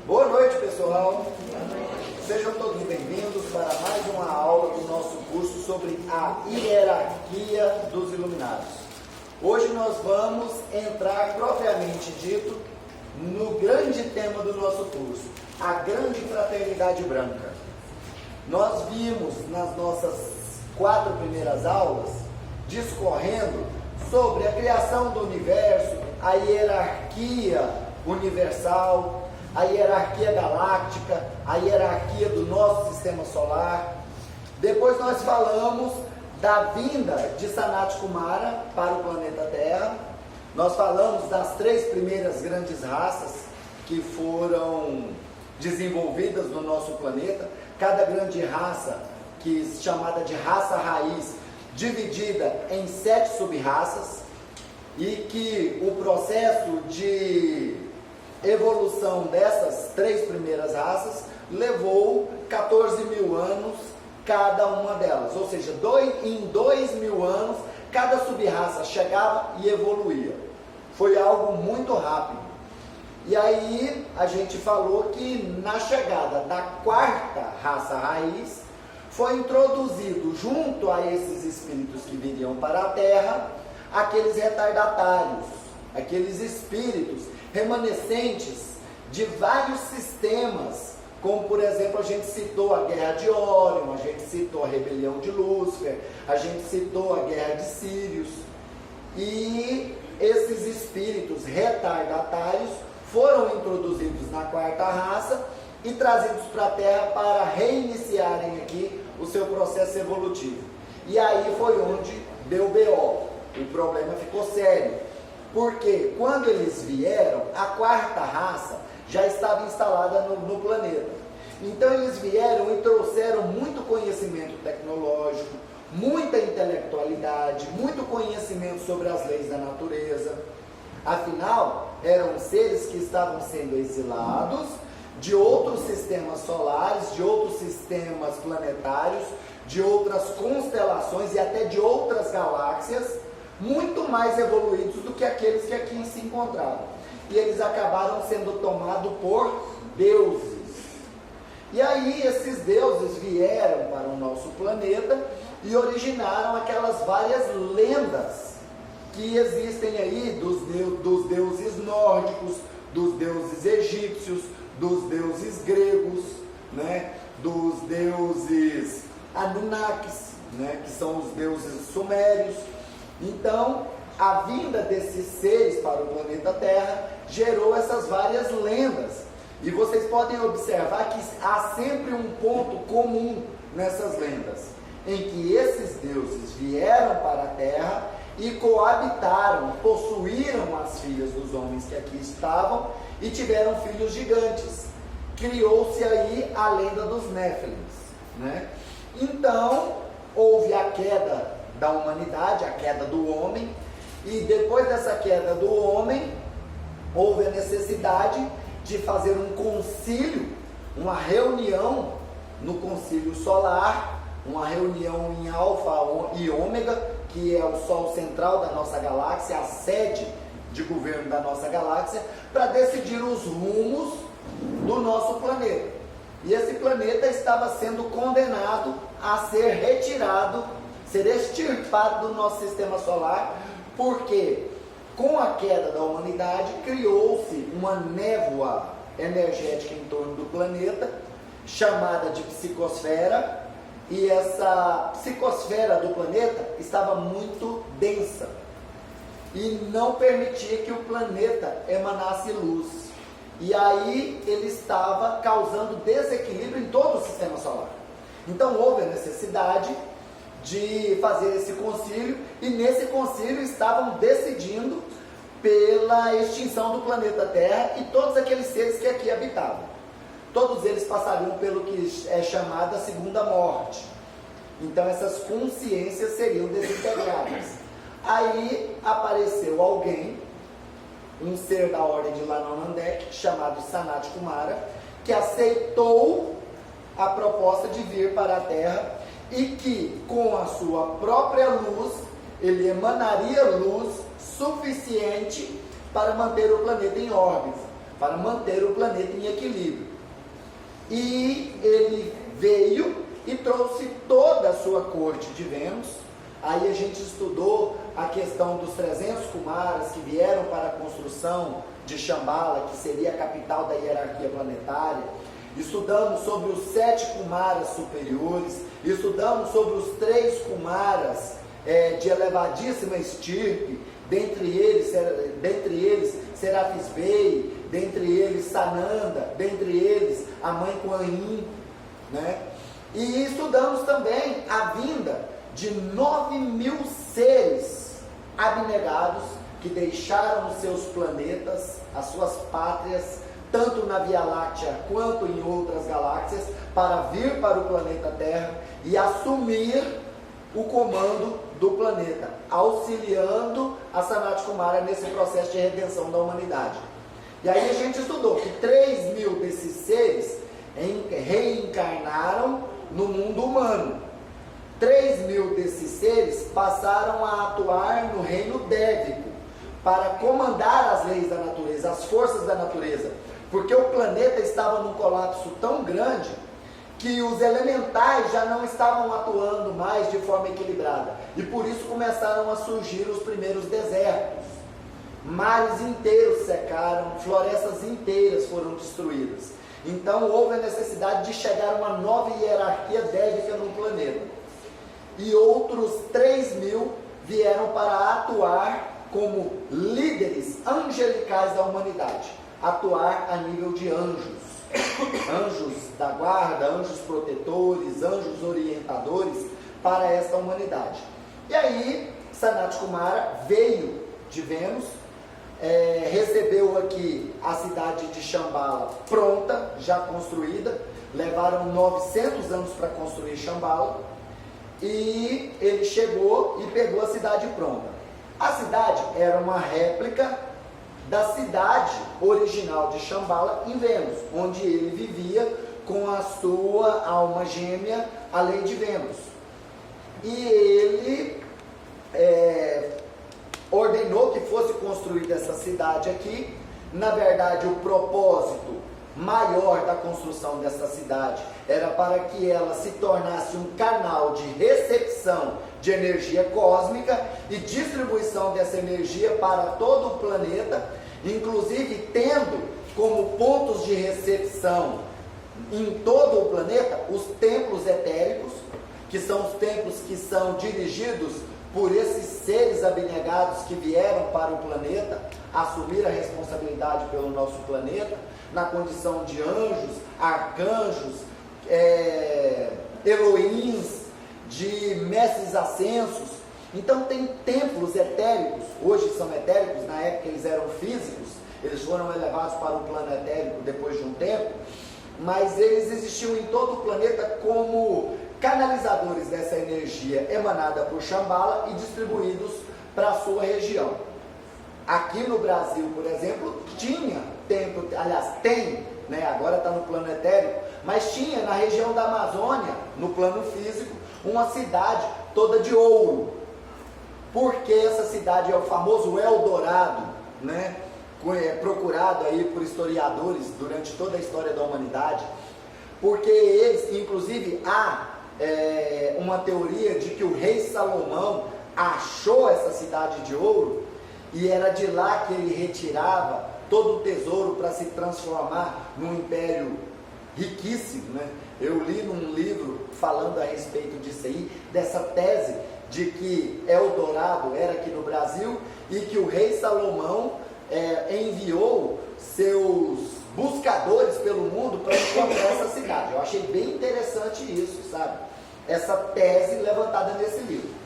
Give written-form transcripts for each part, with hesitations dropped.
Boa noite, pessoal. Sejam todos bem-vindos para mais uma aula do nosso curso sobre a hierarquia dos iluminados. Hoje nós vamos entrar propriamente dito no grande tema do nosso curso, a grande fraternidade branca. Nós vimos nas nossas 4 primeiras aulas discorrendo sobre a criação do universo, a hierarquia universal, a hierarquia galáctica, a hierarquia do nosso sistema solar. Depois nós falamos da vinda de Sanat Kumara para o planeta Terra. Nós falamos das 3 primeiras grandes raças que foram desenvolvidas no nosso planeta. Cada grande raça, chamada de raça raiz, dividida em 7 sub-raças, e que o processo de evolução dessas 3 primeiras raças levou 14 mil anos cada uma delas, ou seja, em 2.000 anos cada sub-raça chegava e evoluía. Foi algo muito rápido. E aí a gente falou que na chegada da 4ª raça raiz foi introduzido junto a esses espíritos que viriam para a Terra aqueles retardatários, aqueles espíritos remanescentes de vários sistemas, como por exemplo a gente citou a Guerra de Órion, a gente citou a Rebelião de Lúcifer, a gente citou a Guerra de Sírius, e esses espíritos retardatários foram introduzidos na 4ª raça e trazidos para a Terra para reiniciarem aqui o seu processo evolutivo. E aí foi onde deu BO, o problema ficou sério. Porque quando eles vieram, a 4ª raça já estava instalada no planeta. Então eles vieram e trouxeram muito conhecimento tecnológico, muita intelectualidade, muito conhecimento sobre as leis da natureza. Afinal, eram seres que estavam sendo exilados de outros sistemas solares, de outros sistemas planetários, de outras constelações e até de outras galáxias, muito mais evoluídos do que aqueles que aqui se encontravam. E eles acabaram sendo tomados por deuses. E aí esses deuses vieram para o nosso planeta e originaram aquelas várias lendas que existem aí dos deuses nórdicos, dos deuses egípcios, dos deuses gregos, né, dos deuses Anunnakis, né, que são os deuses sumérios. Então, a vinda desses seres para o planeta Terra gerou essas várias lendas. E vocês podem observar que há sempre um ponto comum nessas lendas, em que esses deuses vieram para a Terra e coabitaram, possuíram as filhas dos homens que aqui estavam e tiveram filhos gigantes. Criou-se aí a lenda dos Néfilins, né? Então, houve a queda da humanidade, a queda do homem, e depois dessa queda do homem, houve a necessidade de fazer um concílio, uma reunião no concílio solar, uma reunião em Alfa e Ômega, que é o Sol central da nossa galáxia, a sede de governo da nossa galáxia, para decidir os rumos do nosso planeta. E esse planeta estava sendo condenado a ser retirado, ser extirpado do nosso sistema solar, porque com a queda da humanidade criou-se uma névoa energética em torno do planeta, chamada de psicosfera, e essa psicosfera do planeta estava muito densa e não permitia que o planeta emanasse luz. E aí ele estava causando desequilíbrio em todo o sistema solar. Então houve a necessidade de fazer esse concílio, e nesse concílio estavam decidindo pela extinção do planeta Terra e todos aqueles seres que aqui habitavam. Todos eles passariam pelo que é chamada segunda morte. Então essas consciências seriam desintegradas. Aí apareceu alguém, um ser da ordem de Lanonandek, chamado Sanat Kumara, que aceitou a proposta de vir para a Terra e que, com a sua própria luz, ele emanaria luz suficiente para manter o planeta em órbita. para manter o planeta em equilíbrio. E ele veio e trouxe toda a sua corte de Vênus. Aí a gente estudou a questão dos 300 Kumaras que vieram para a construção de Shambhala, que seria a capital da hierarquia planetária. Estudamos sobre os 7 Kumaras superiores, estudamos sobre os 3 Kumaras de elevadíssima estirpe, dentre eles Serafis Bey, dentre eles Sananda, dentre eles a mãe Kuan Yin, né? E estudamos também a vinda de 9.000 seres abnegados que deixaram os seus planetas, as suas pátrias, tanto na Via Láctea quanto em outras galáxias, para vir para o planeta Terra e assumir o comando do planeta, auxiliando a Sanat Kumara nesse processo de redenção da humanidade. E aí a gente estudou que 3.000 desses seres reencarnaram no mundo humano. 3.000 desses seres passaram a atuar no reino dévico, para comandar as leis da natureza, as forças da natureza, porque o planeta estava num colapso tão grande que os elementais já não estavam atuando mais de forma equilibrada, e por isso começaram a surgir os primeiros desertos. Mares inteiros secaram, florestas inteiras foram destruídas. Então houve a necessidade de chegar a uma nova hierarquia dévica no planeta. E outros 3.000 vieram para atuar como líderes angelicais da humanidade, atuar a nível de anjos, anjos da guarda, anjos protetores, anjos orientadores para esta humanidade. E aí, Sanat Kumara veio de Vênus, recebeu aqui a cidade de Shambhala pronta, já construída, levaram 900 anos para construir Shambhala, e ele chegou e pegou a cidade pronta. A cidade era uma réplica da cidade original de Shambhala em Vênus, onde ele vivia com a sua alma gêmea, a lei de Vênus. E ele ordenou que fosse construída essa cidade aqui. Na verdade, o propósito maior da construção dessa cidade era para que ela se tornasse um canal de recepção de energia cósmica e distribuição dessa energia para todo o planeta, inclusive tendo como pontos de recepção em todo o planeta os templos etéricos, que são os templos que são dirigidos por esses seres abnegados que vieram para o planeta assumir a responsabilidade pelo nosso planeta, na condição de anjos, arcanjos, Elohims, de mestres ascensos. Então tem templos etéricos, hoje são etéricos, na época eles eram físicos, eles foram elevados para o plano etérico depois de um tempo, mas eles existiam em todo o planeta como canalizadores dessa energia emanada por Shambhala e distribuídos para a sua região. Aqui no Brasil, por exemplo, tinha templo, aliás, tem, né, agora está no plano etérico, mas tinha na região da Amazônia, no plano físico, uma cidade toda de ouro, porque essa cidade é o famoso Eldorado, né, procurado aí por historiadores durante toda a história da humanidade, porque eles, inclusive, há uma teoria de que o rei Salomão achou essa cidade de ouro, e era de lá que ele retirava todo o tesouro para se transformar num império riquíssimo, né? Eu li num livro falando a respeito disso aí, dessa tese de que Eldorado era aqui no Brasil e que o rei Salomão enviou seus buscadores pelo mundo para encontrar essa cidade. Eu achei bem interessante isso, sabe? Essa tese levantada nesse livro.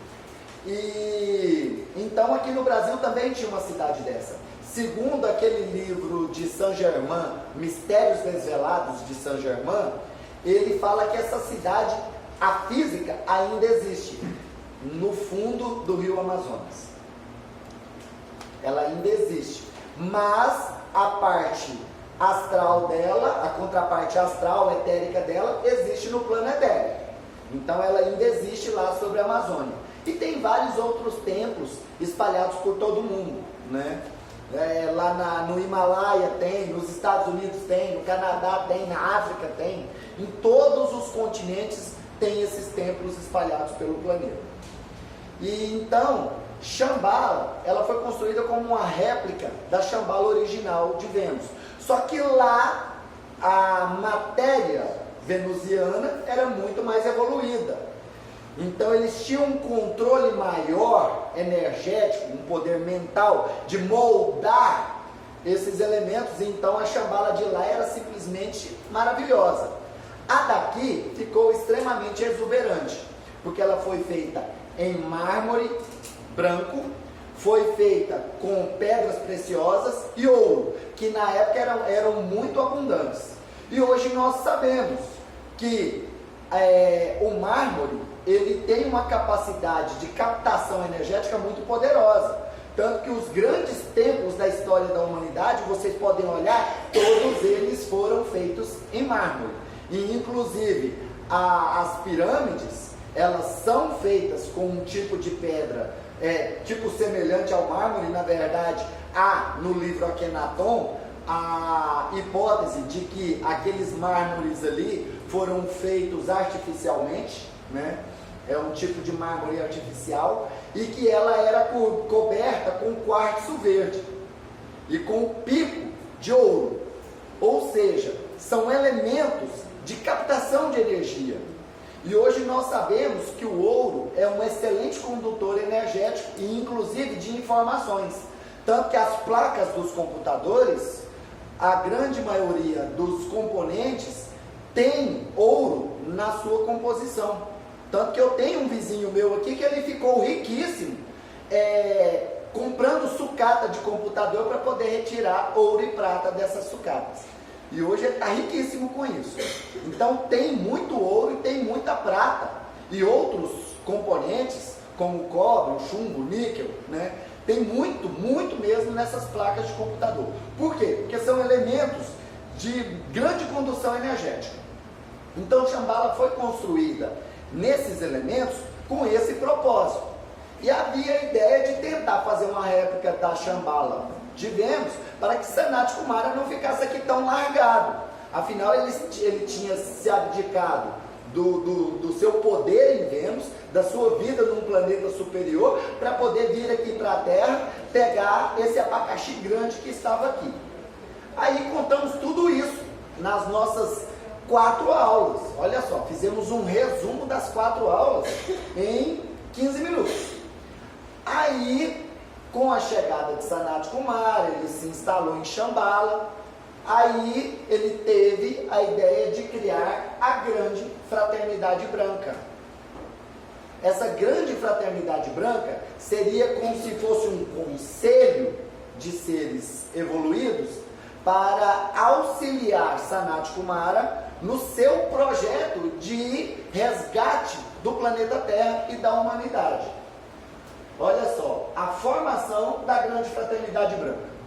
E então aqui no Brasil também tinha uma cidade dessa. Segundo aquele livro de Saint-Germain, Mistérios Desvelados de Saint-Germain, ele fala que essa cidade, a física, ainda existe no fundo do rio Amazonas. Ela ainda existe, mas a parte astral dela, a contraparte astral, etérica dela, existe no plano etérico. Então ela ainda existe lá sobre a Amazônia. E tem vários outros templos espalhados por todo o mundo, né? Lá no Himalaia tem, nos Estados Unidos tem, no Canadá tem, na África tem. Em todos os continentes tem esses templos espalhados pelo planeta. E então, Shambhala, ela foi construída como uma réplica da Shambhala original de Vênus. Só que lá a matéria venusiana era muito mais evoluída. Então eles tinham um controle maior energético, um poder mental de moldar esses elementos. Então a Shambhala de lá era simplesmente maravilhosa. A daqui ficou extremamente exuberante, porque ela foi feita em mármore branco, foi feita com pedras preciosas e ouro, que na época eram muito abundantes. E hoje nós sabemos que o mármore ele tem uma capacidade de captação energética muito poderosa. Tanto que os grandes templos da história da humanidade, vocês podem olhar, todos eles foram feitos em mármore. E inclusive as pirâmides, elas são feitas com um tipo de pedra, tipo semelhante ao mármore. Na verdade, há no livro Akhenaton a hipótese de que aqueles mármores ali foram feitos artificialmente, né? É um tipo de mármore artificial, e que ela era coberta com quartzo verde e com pico de ouro. Ou seja, são elementos de captação de energia. E hoje nós sabemos que o ouro é um excelente condutor energético e inclusive de informações. Tanto que as placas dos computadores, a grande maioria dos componentes tem ouro na sua composição. Tanto que eu tenho um vizinho meu aqui que ele ficou riquíssimo comprando sucata de computador para poder retirar ouro e prata dessas sucatas. E hoje ele está riquíssimo com isso. Então tem muito ouro e tem muita prata. E outros componentes, como o cobre, o chumbo, o níquel, né? Tem muito, muito mesmo nessas placas de computador. Por quê? Porque são elementos de grande condução energética. Então Shambhala foi construída nesses elementos com esse propósito. E havia a ideia de tentar fazer uma réplica da Shambhala de Vênus para que Sanat Kumara não ficasse aqui tão largado. Afinal, ele tinha se abdicado do seu poder em Vênus, da sua vida num planeta superior, para poder vir aqui para a Terra, pegar esse abacaxi grande que estava aqui. Aí contamos tudo isso nas nossas 4 aulas. Olha só, fizemos um resumo das 4 aulas em 15 minutos. Aí, com a chegada de Sanat Kumara, ele se instalou em Shambhala. Aí ele teve a ideia de criar a Grande Fraternidade Branca. Essa Grande Fraternidade Branca seria como se fosse um conselho de seres evoluídos para auxiliar Sanat Kumara no seu projeto de resgate do planeta Terra e da humanidade. Olha só, a formação da Grande Fraternidade Branca.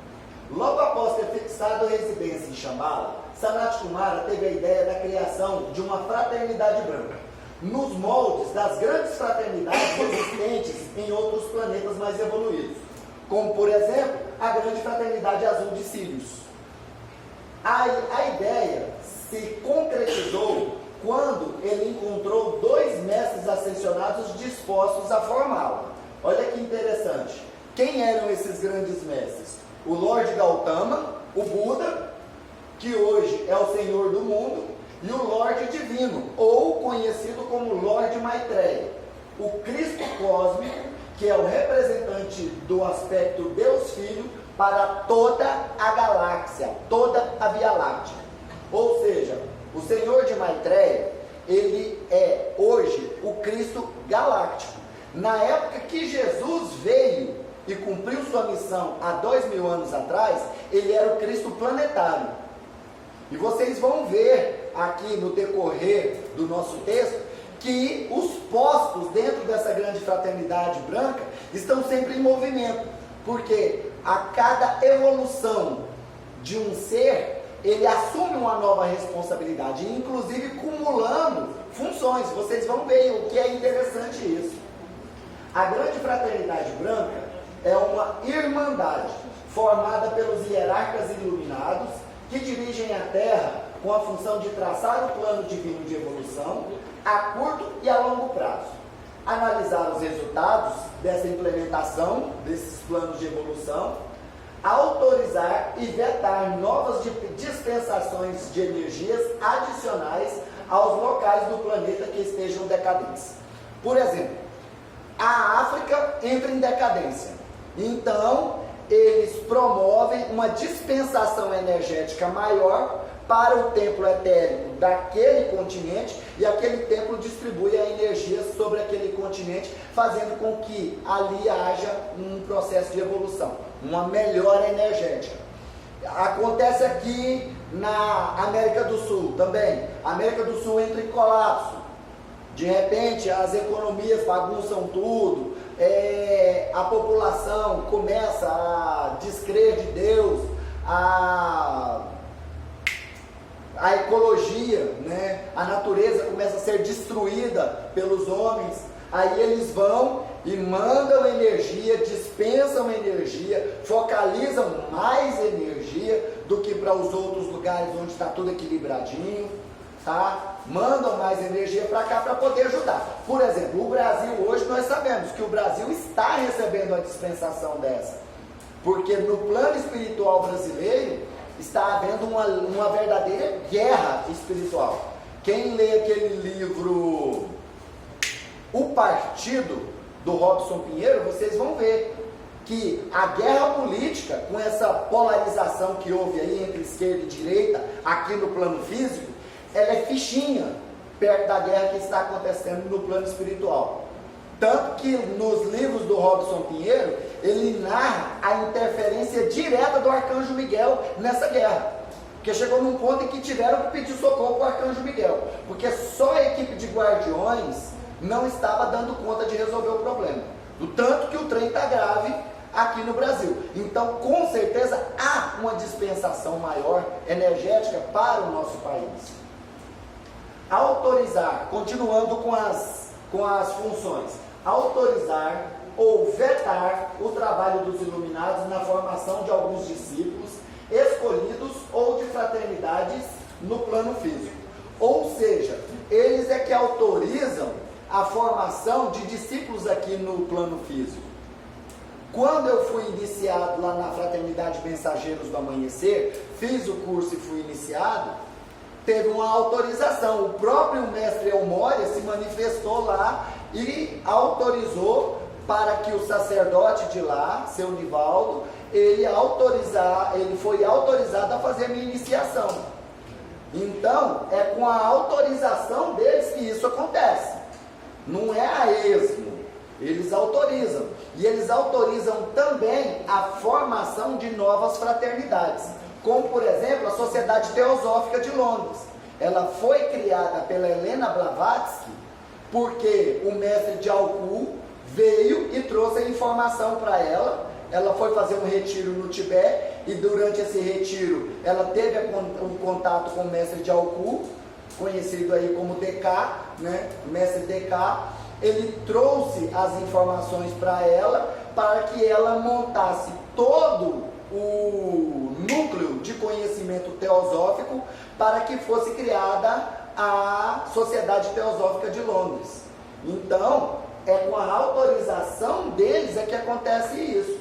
Logo após ter fixado residência em Shambhala, Sanat Kumara teve a ideia da criação de uma fraternidade branca, nos moldes das grandes fraternidades existentes em outros planetas mais evoluídos, como por exemplo, a Grande Fraternidade Azul de Sirius. A ideia se concretizou quando ele encontrou 2 mestres ascensionados dispostos a formá-la. Olha que interessante. Quem eram esses grandes mestres? O Lorde Gautama, o Buda, que hoje é o Senhor do mundo, e o Lorde Divino, ou conhecido como Lorde Maitreya, o Cristo Cósmico, que é o representante do aspecto Deus Filho para toda a galáxia, toda a Via Láctea. Ou seja, o Senhor de Maitreya, ele é hoje o Cristo Galáctico. Na época que Jesus veio e cumpriu sua missão há 2000 anos atrás, ele era o Cristo planetário. E vocês vão ver aqui no decorrer do nosso texto que os postos dentro dessa grande fraternidade branca estão sempre em movimento, porque a cada evolução de um ser, ele assume uma nova responsabilidade, inclusive cumulando funções. Vocês vão ver o que é interessante isso. A grande fraternidade branca é uma irmandade formada pelos hierarcas iluminados, que dirigem a Terra com a função de traçar o plano divino de evolução a curto e a longo prazo, analisar os resultados dessa implementação desses planos de evolução, autorizar e vetar novas dispensações de energias adicionais aos locais do planeta que estejam decadentes. Por exemplo, a África entra em decadência, então eles promovem uma dispensação energética maior para o templo etérico daquele continente, e aquele templo distribui a energia sobre aquele continente, fazendo com que ali haja um processo de evolução, uma melhora energética. Acontece aqui na América do Sul também. A América do Sul entra em colapso. De repente as economias bagunçam tudo, a população começa a descrer de Deus, a ecologia, né? A natureza começa a ser destruída pelos homens. Aí eles vão e mandam energia, dispensam energia, focalizam mais energia do que para os outros lugares onde está tudo equilibradinho, tá? Mandam mais energia para cá para poder ajudar. Por exemplo, o Brasil hoje, nós sabemos que o Brasil está recebendo a dispensação dessa, porque no plano espiritual brasileiro está havendo uma verdadeira guerra espiritual. Quem lê aquele livro O Partido, do Robson Pinheiro, vocês vão ver que a guerra política, com essa polarização que houve aí entre esquerda e direita, aqui no plano físico, ela é fichinha perto da guerra que está acontecendo no plano espiritual. Tanto que nos livros do Robson Pinheiro, ele narra a interferência direta do Arcanjo Miguel nessa guerra. Porque chegou num ponto em que tiveram que pedir socorro para o Arcanjo Miguel, porque só a equipe de guardiões não estava dando conta de resolver o problema. Do tanto que o trem está grave aqui no Brasil. Então, com certeza, há uma dispensação maior energética para o nosso país. Autorizar, continuando com as funções, autorizar ou vetar o trabalho dos iluminados na formação de alguns discípulos escolhidos ou de fraternidades no plano físico. Ou seja, eles é que autorizam a formação de discípulos aqui no plano físico. Quando eu fui iniciado lá na Fraternidade Mensageiros do Amanhecer, fiz o curso e fui iniciado, teve uma autorização. O próprio mestre Elmória se manifestou lá e autorizou para que o sacerdote de lá, seu Nivaldo, ele foi autorizado a fazer a minha iniciação. Então, é com a autorização deles que isso acontece. Não é a esmo, eles autorizam. E eles autorizam também a formação de novas fraternidades, como por exemplo a Sociedade Teosófica de Londres. Ela foi criada pela Helena Blavatsky, porque o mestre de Alku veio e trouxe a informação para ela. Ela foi fazer um retiro no Tibete, e durante esse retiro ela teve um contato com o mestre de Alku, conhecido aí como DK, né? Mestre DK. Ele trouxe as informações para ela, para que ela montasse todo o núcleo de conhecimento teosófico, para que fosse criada a Sociedade Teosófica de Londres. Então, é com a autorização deles é que acontece isso.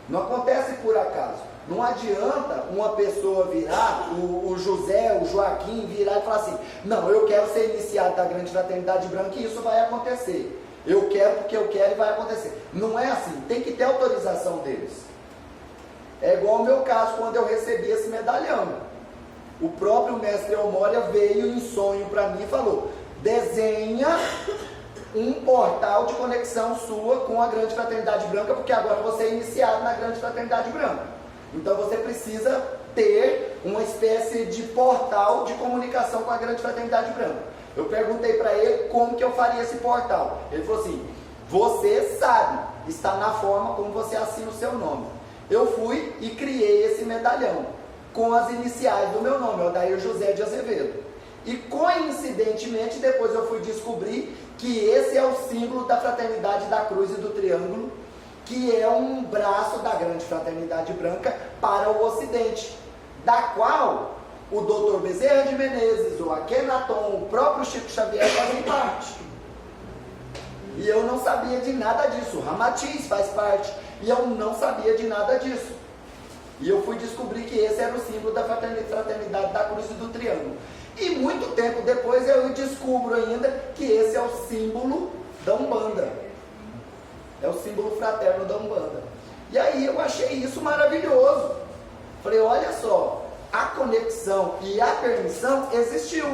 Não acontece por acaso. Não adianta uma pessoa virar, o José, o Joaquim virar e falar assim: não, eu quero ser iniciado da Grande Fraternidade Branca e isso vai acontecer. Eu quero porque eu quero e vai acontecer. Não é assim, tem que ter autorização deles. É igual o meu caso, quando eu recebi esse medalhão. O próprio mestre Elmória veio em sonho para mim e falou: desenha um portal de conexão sua com a Grande Fraternidade Branca, porque agora você é iniciado na Grande Fraternidade Branca. Então você precisa ter uma espécie de portal de comunicação com a Grande Fraternidade Branca. Eu perguntei para ele como que eu faria esse portal. Ele falou assim: você sabe, está na forma como você assina o seu nome. Eu fui e criei esse medalhão com as iniciais do meu nome, Odair José de Azevedo. E coincidentemente depois eu fui descobrir que esse é o símbolo da Fraternidade da Cruz e do Triângulo, que é um braço da Grande Fraternidade Branca para o Ocidente, da qual o Dr. Bezerra de Menezes, o Akhenaton, o próprio Chico Xavier fazem parte. E eu não sabia de nada disso. O Ramatiz faz parte. E eu não sabia de nada disso. E eu fui descobrir que esse era o símbolo da fraternidade da Cruz e do Triângulo. E muito tempo depois eu descubro ainda que esse é o símbolo da Umbanda. É o símbolo fraterno da Umbanda. E aí eu achei isso maravilhoso. Falei, olha só, a conexão e a permissão existiu.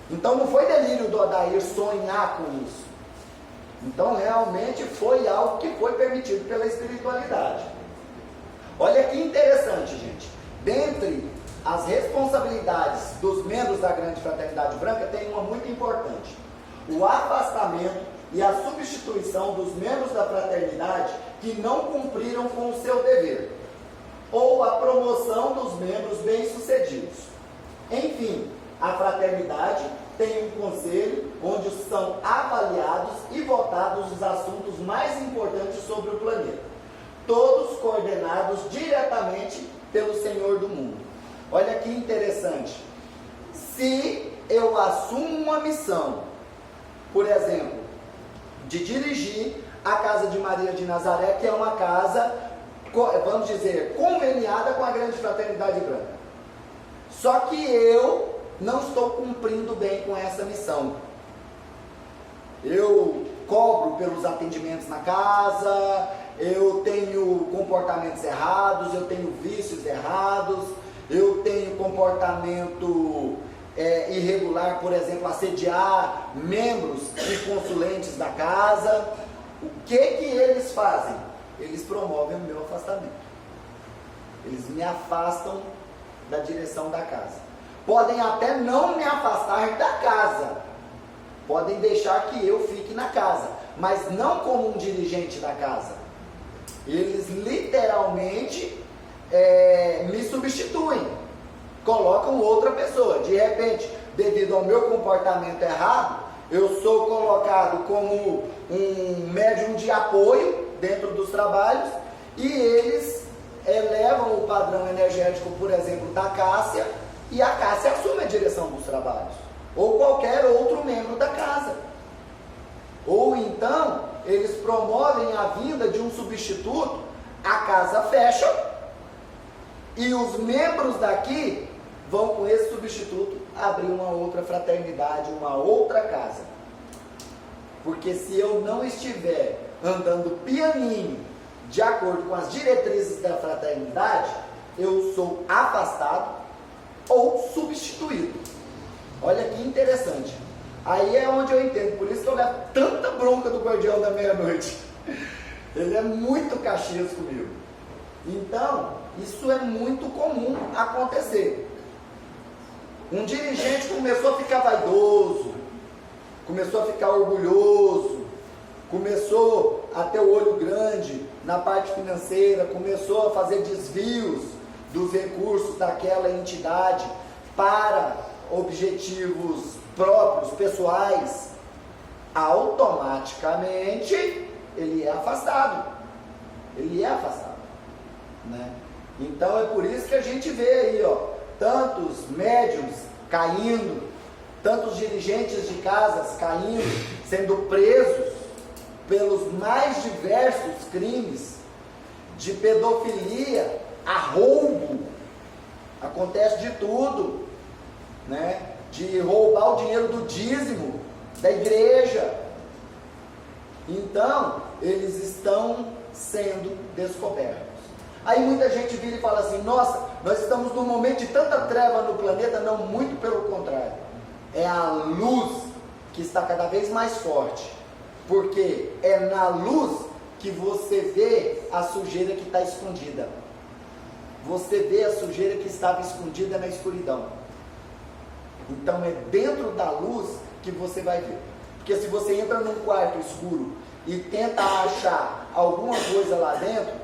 Então não foi delírio do Odair sonhar com isso. Então realmente foi algo que foi permitido pela espiritualidade. Olha que interessante, gente. Dentre as responsabilidades dos membros da Grande Fraternidade Branca, tem uma muito importante: o afastamento e a substituição dos membros da fraternidade que não cumpriram com o seu dever, ou a promoção dos membros bem-sucedidos. Enfim, a fraternidade tem um conselho onde são avaliados e votados os assuntos mais importantes sobre o planeta, todos coordenados diretamente pelo Senhor do mundo. Olha que interessante. Se eu assumo uma missão, por exemplo, de dirigir a Casa de Maria de Nazaré, que é uma casa, vamos dizer, conveniada com a Grande Fraternidade Branca, só que eu não estou cumprindo bem com essa missão. Eu cobro pelos atendimentos na casa, eu tenho comportamentos errados, eu tenho vícios errados, eu tenho comportamento irregular, por exemplo, assediar membros e consulentes da casa. O que eles fazem? Eles promovem o meu afastamento. Eles me afastam da direção da casa. Podem até não me afastar da casa, podem deixar que eu fique na casa, mas não como um dirigente da casa. Eles literalmente me substituem, colocam outra pessoa. De repente, devido ao meu comportamento errado, eu sou colocado como um médium de apoio dentro dos trabalhos, e eles elevam o padrão energético, por exemplo, da Cássia, e a Cássia assume a direção dos trabalhos, ou qualquer outro membro da casa. Ou então, eles promovem a vinda de um substituto, a casa fecha, e os membros daqui vão com esse substituto abrir uma outra fraternidade, uma outra casa. Porque se eu não estiver andando pianinho, de acordo com as diretrizes da fraternidade, eu sou afastado ou substituído. Olha que interessante. Aí é onde eu entendo, por isso que eu levo tanta bronca do guardião da meia-noite. Ele é muito caxias comigo. Então, isso é muito comum acontecer. Um dirigente começou a ficar vaidoso, começou a ficar orgulhoso, começou a ter o olho grande na parte financeira, começou a fazer desvios dos recursos daquela entidade para objetivos próprios, pessoais, automaticamente ele é afastado. Ele é afastado, né? Então é por isso que a gente vê aí, tantos médiums caindo, tantos dirigentes de casas caindo, sendo presos pelos mais diversos crimes, de pedofilia a roubo, acontece de tudo, né? De roubar o dinheiro do dízimo da igreja. Então, eles estão sendo descobertos. Aí muita gente vira e fala assim: nossa, nós estamos num momento de tanta treva no planeta. Não, muito pelo contrário. É a luz que está cada vez mais forte, porque é na luz que você vê a sujeira que está escondida. Você vê a sujeira que estava escondida na escuridão. Então é dentro da luz que você vai ver. Porque se você entra num quarto escuro e tenta achar alguma coisa lá dentro,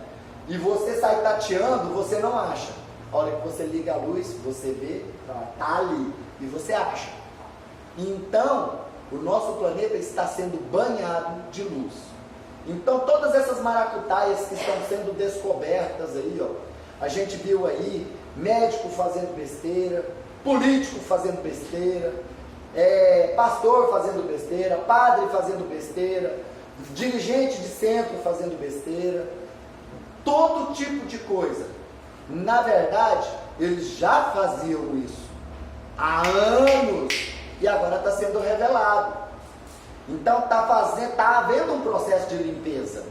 e você sai tateando, você não acha. A hora que você liga a luz, você vê, está ali, e você acha. Então, o nosso planeta está sendo banhado de luz. Então todas essas maracutaias que estão sendo descobertas aí, ó, a gente viu aí médico fazendo besteira, político fazendo besteira, pastor fazendo besteira, padre fazendo besteira, dirigente de centro fazendo besteira, todo tipo de coisa. Na verdade, eles já faziam isso há anos e agora está sendo revelado. Então está havendo um processo de limpeza,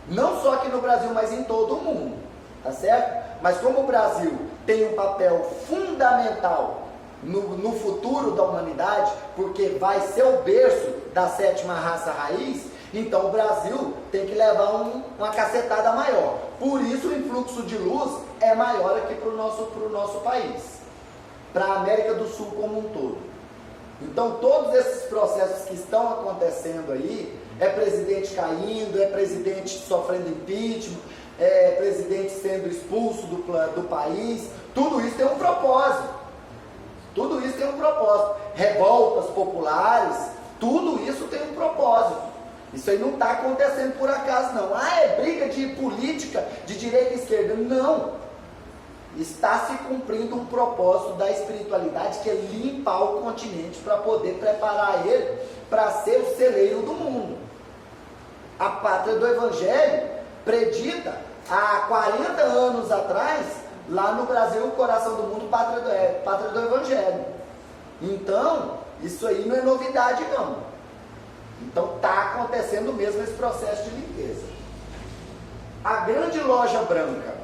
não só aqui no Brasil, mas em todo o mundo, tá certo? Mas como o Brasil tem um papel fundamental no futuro da humanidade, porque vai ser o berço da sétima raça raiz, então o Brasil tem que levar uma cacetada maior. Por isso o influxo de luz é maior aqui para o nosso país, para a América do Sul como um todo. Então todos esses processos que estão acontecendo aí, é presidente caindo, é presidente sofrendo impeachment, é presidente sendo expulso do país, tudo isso tem um propósito. Tudo isso tem um propósito. Revoltas populares, tudo isso tem um propósito. Isso aí não está acontecendo por acaso, não. É briga de política de direita e esquerda. Não. Está se cumprindo um propósito da espiritualidade, que é limpar o continente para poder preparar ele para ser o celeiro do mundo. A pátria do Evangelho, predita há 40 anos atrás, lá no Brasil, o coração do mundo, pátria do Evangelho. Então, isso aí não é novidade, não. Então, está acontecendo mesmo esse processo de limpeza. A grande loja branca.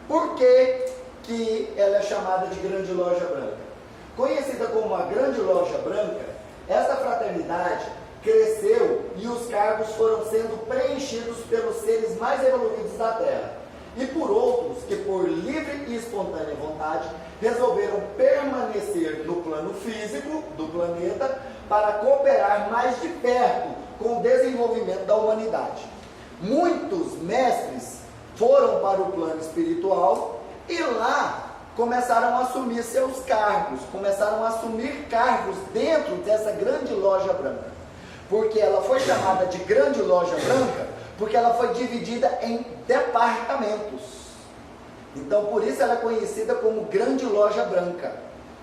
Por que ela é chamada de grande loja branca? Conhecida como a grande loja branca, essa fraternidade cresceu e os cargos foram sendo preenchidos pelos seres mais evoluídos da Terra. E por outros que, por livre e espontânea vontade, resolveram permanecer no plano físico do planeta para cooperar mais de perto com o desenvolvimento da humanidade. Muitos mestres foram para o plano espiritual e lá começaram a assumir seus cargos, começaram a assumir cargos dentro dessa grande loja branca. Porque ela foi chamada de grande loja branca porque ela foi dividida em departamentos. Então, por isso ela é conhecida como grande loja branca,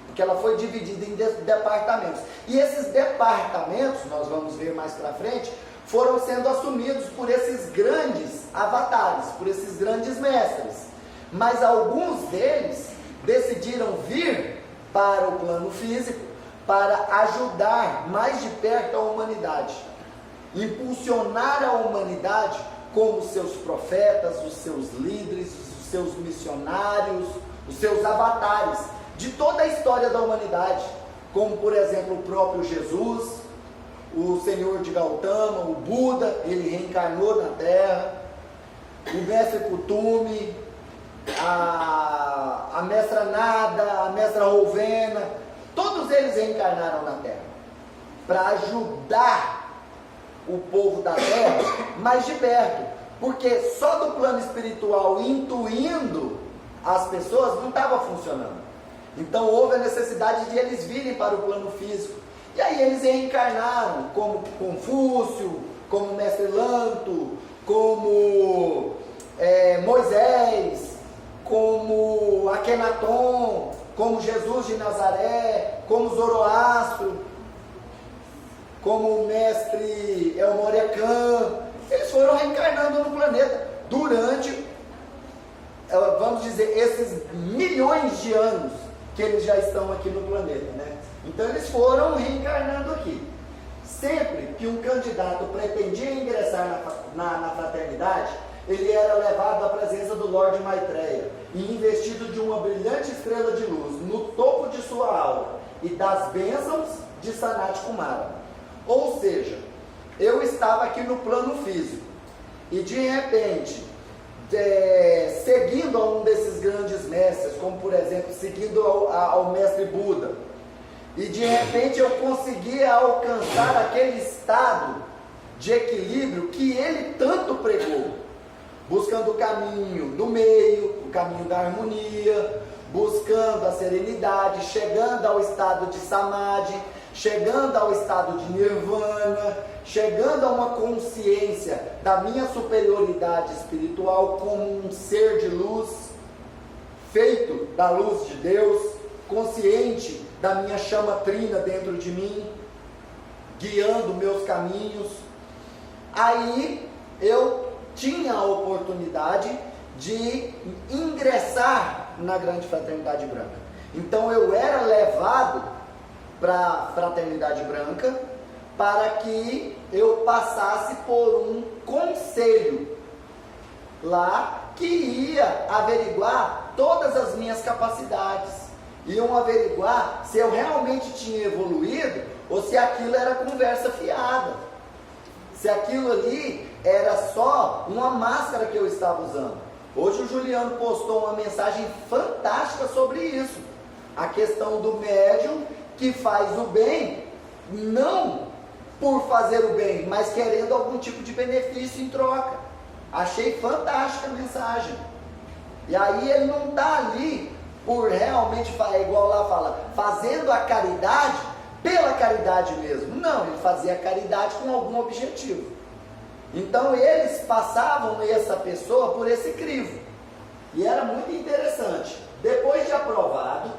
porque ela foi dividida em departamentos. E esses departamentos, nós vamos ver mais para frente, foram sendo assumidos por esses grandes avatares, por esses grandes mestres. Mas alguns deles decidiram vir para o plano físico para ajudar mais de perto a humanidade, impulsionar a humanidade como seus profetas, os seus líderes, os seus missionários, os seus avatares de toda a história da humanidade, como por exemplo o próprio Jesus, o Senhor de Gautama, o Buda, ele reencarnou na Terra, o mestre Kutumi, a mestra Nada, a mestra Rovena, todos eles reencarnaram na Terra para ajudar o povo da Terra mais de perto, porque só do plano espiritual intuindo as pessoas não estava funcionando. Então houve a necessidade de eles virem para o plano físico. E aí eles reencarnaram como Confúcio, como Mestre Lanto, como Moisés, como Akenaton, como Jesus de Nazaré, como Zoroastro, como o Mestre El Morya. Eles foram reencarnando no planeta durante, vamos dizer, esses milhões de anos que eles já estão aqui no planeta, né? Então eles foram reencarnando aqui. Sempre que um candidato pretendia ingressar na fraternidade, ele era levado à presença do Lorde Maitreya e investido de uma brilhante estrela de luz no topo de sua aura e das bênçãos de Sanat Kumara. Ou seja, eu estava aqui no plano físico e de repente, seguindo a um desses grandes mestres, como por exemplo, seguindo ao mestre Buda, e de repente eu conseguia alcançar aquele estado de equilíbrio que ele tanto pregou, buscando o caminho do meio, o caminho da harmonia, buscando a serenidade, chegando ao estado de samadhi, chegando ao estado de nirvana, chegando a uma consciência da minha superioridade espiritual como um ser de luz, feito da luz de Deus, consciente da minha chama trina dentro de mim, guiando meus caminhos. Aí eu tinha a oportunidade de ingressar na Grande Fraternidade Branca. Então eu era levado para a Fraternidade Branca para que eu passasse por um conselho lá que ia averiguar todas as minhas capacidades, iam averiguar se eu realmente tinha evoluído ou se aquilo era conversa fiada, se aquilo ali era só uma máscara que eu estava usando. Hoje o Juliano postou uma mensagem fantástica sobre isso, a questão do médium que faz o bem, não por fazer o bem, mas querendo algum tipo de benefício em troca. Achei fantástica a mensagem. E aí ele não está ali por realmente, igual lá fala, fazendo a caridade pela caridade mesmo. Não, ele fazia a caridade com algum objetivo. Então eles passavam essa pessoa por esse crivo. E era muito interessante. Depois de aprovado,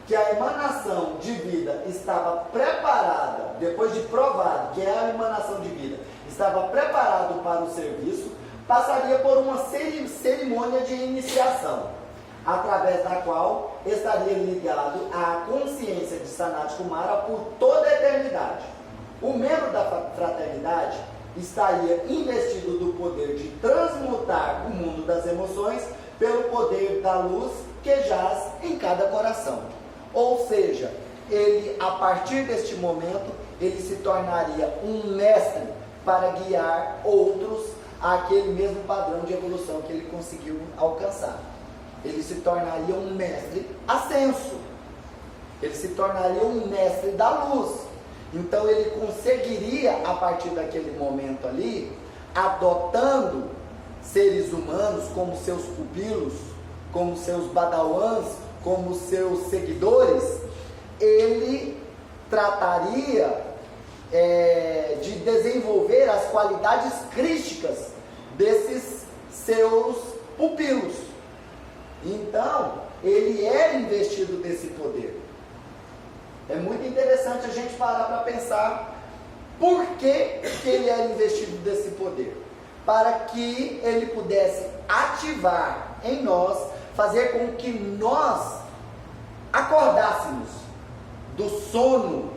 que a emanação de vida estava preparada, depois de provado que a emanação de vida estava preparado para o serviço, passaria por uma cerimônia de iniciação, através da qual estaria ligado à consciência de Sanat Kumara por toda a eternidade. O membro da fraternidade estaria investido do poder de transmutar o mundo das emoções pelo poder da luz que jaz em cada coração. Ou seja, ele, a partir deste momento, ele se tornaria um mestre para guiar outros àquele mesmo padrão de evolução que ele conseguiu alcançar. Ele se tornaria um mestre ascenso. Ele se tornaria um mestre da luz. Então ele conseguiria, a partir daquele momento ali, adotando seres humanos como seus pupilos, como seus badawans, como seus seguidores, ele trataria de desenvolver as qualidades crísticas desses seus pupilos. Então, ele era investido desse poder. É muito interessante a gente parar para pensar por que ele era investido desse poder. Para que ele pudesse ativar em nós, fazer com que nós acordássemos do sono,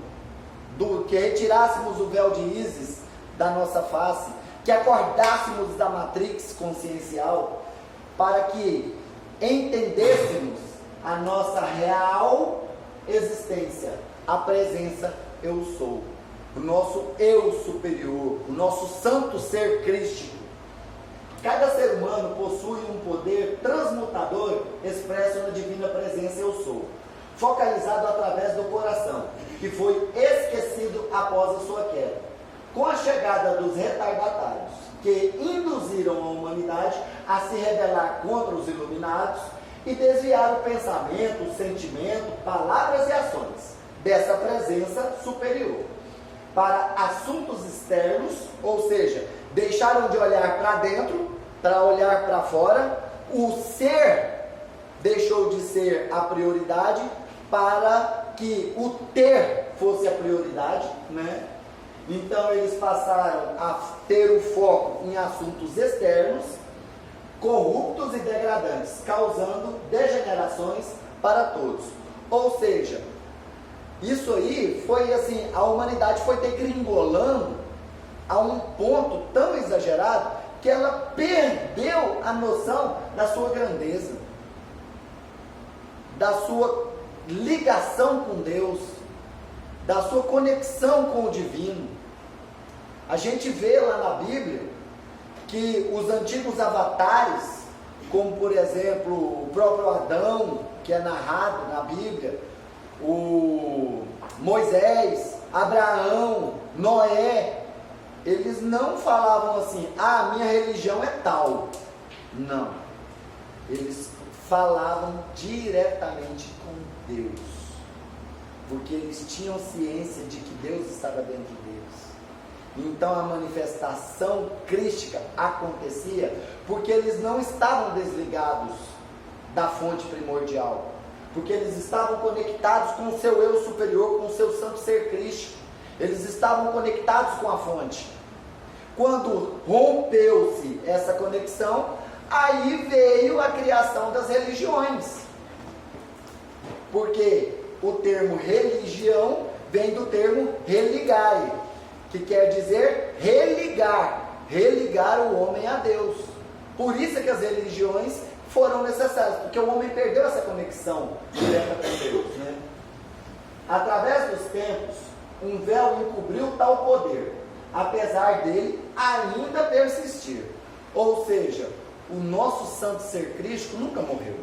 que retirássemos o véu de Ísis da nossa face, que acordássemos da matrix consciencial, para que entendêssemos a nossa real existência, a presença eu sou, o nosso eu superior, o nosso santo ser crístico. Cada ser humano possui um poder transmutador expresso na divina presença eu sou, focalizado através do coração, que foi esquecido após a sua queda. Com a chegada dos retardatários, que induziram a humanidade a se rebelar contra os iluminados e desviar o pensamento, o sentimento, palavras e ações dessa presença superior para assuntos externos, ou seja, deixaram de olhar para dentro para olhar para fora. O ser deixou de ser a prioridade para que o ter fosse a prioridade, né? Então eles passaram a ter o foco em assuntos externos, corruptos e degradantes, causando degenerações para todos. Ou seja, isso aí foi assim, a humanidade foi degringolando a um ponto tão exagerado que ela perdeu a noção da sua grandeza, da sua ligação com Deus, da sua conexão com o divino. A gente vê lá na Bíblia que os antigos avatares, como por exemplo o próprio Adão, que é narrado na Bíblia, o Moisés, Abraão, Noé, eles não falavam assim, minha religião é tal. Não. Eles falavam diretamente com Deus, porque eles tinham ciência de que Deus estava dentro deles. Então a manifestação crística acontecia porque eles não estavam desligados da fonte primordial, porque eles estavam conectados com o seu eu superior, com o seu santo ser crístico. Eles estavam conectados com a fonte. Quando rompeu-se essa conexão, aí veio a criação das religiões, porque o termo religião vem do termo religare, que quer dizer religar o homem a Deus. Por isso é que as religiões foram necessárias, porque o homem perdeu essa conexão direta com Deus, né? Através dos tempos, um véu encobriu tal poder, apesar dele ainda persistir. Ou seja, o nosso santo ser Cristo nunca morreu.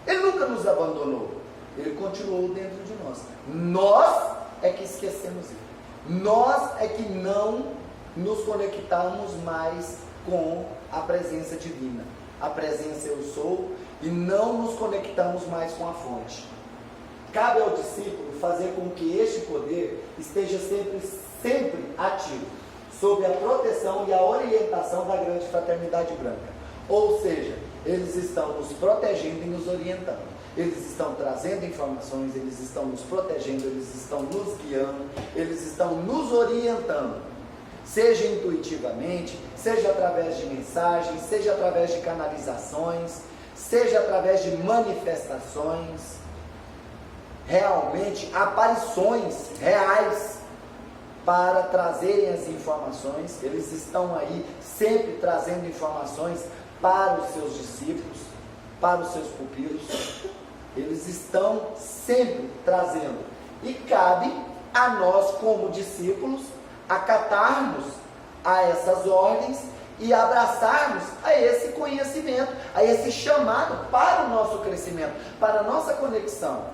Ele nunca nos abandonou. Ele continuou dentro de nós. Nós é que esquecemos ele. Nós é que não nos conectamos mais com a presença divina, a presença eu sou, e não nos conectamos mais com a fonte. Cabe ao discípulo fazer com que este poder esteja sempre ativo, sob a proteção e a orientação da grande fraternidade branca. Ou seja, eles estão nos protegendo e nos orientando. Eles estão trazendo informações, eles estão nos protegendo, eles estão nos guiando, eles estão nos orientando. Seja intuitivamente, seja através de mensagens, seja através de canalizações, seja através de manifestações, realmente aparições reais para trazerem as informações. Eles estão aí sempre trazendo informações para os seus discípulos, para os seus pupilos. Eles estão sempre trazendo, e cabe a nós como discípulos acatarmos a essas ordens e abraçarmos a esse conhecimento, a esse chamado para o nosso crescimento, para a nossa conexão.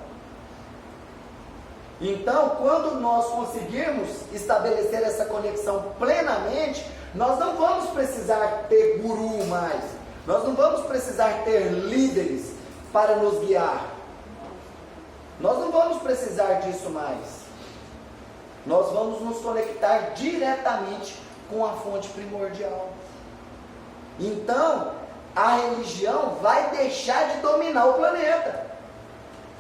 Então, quando nós conseguirmos estabelecer essa conexão plenamente, nós não vamos precisar ter guru mais, nós não vamos precisar ter líderes para nos guiar, nós não vamos precisar disso mais. Nós vamos nos conectar diretamente com a fonte primordial. Então, a religião vai deixar de dominar o planeta.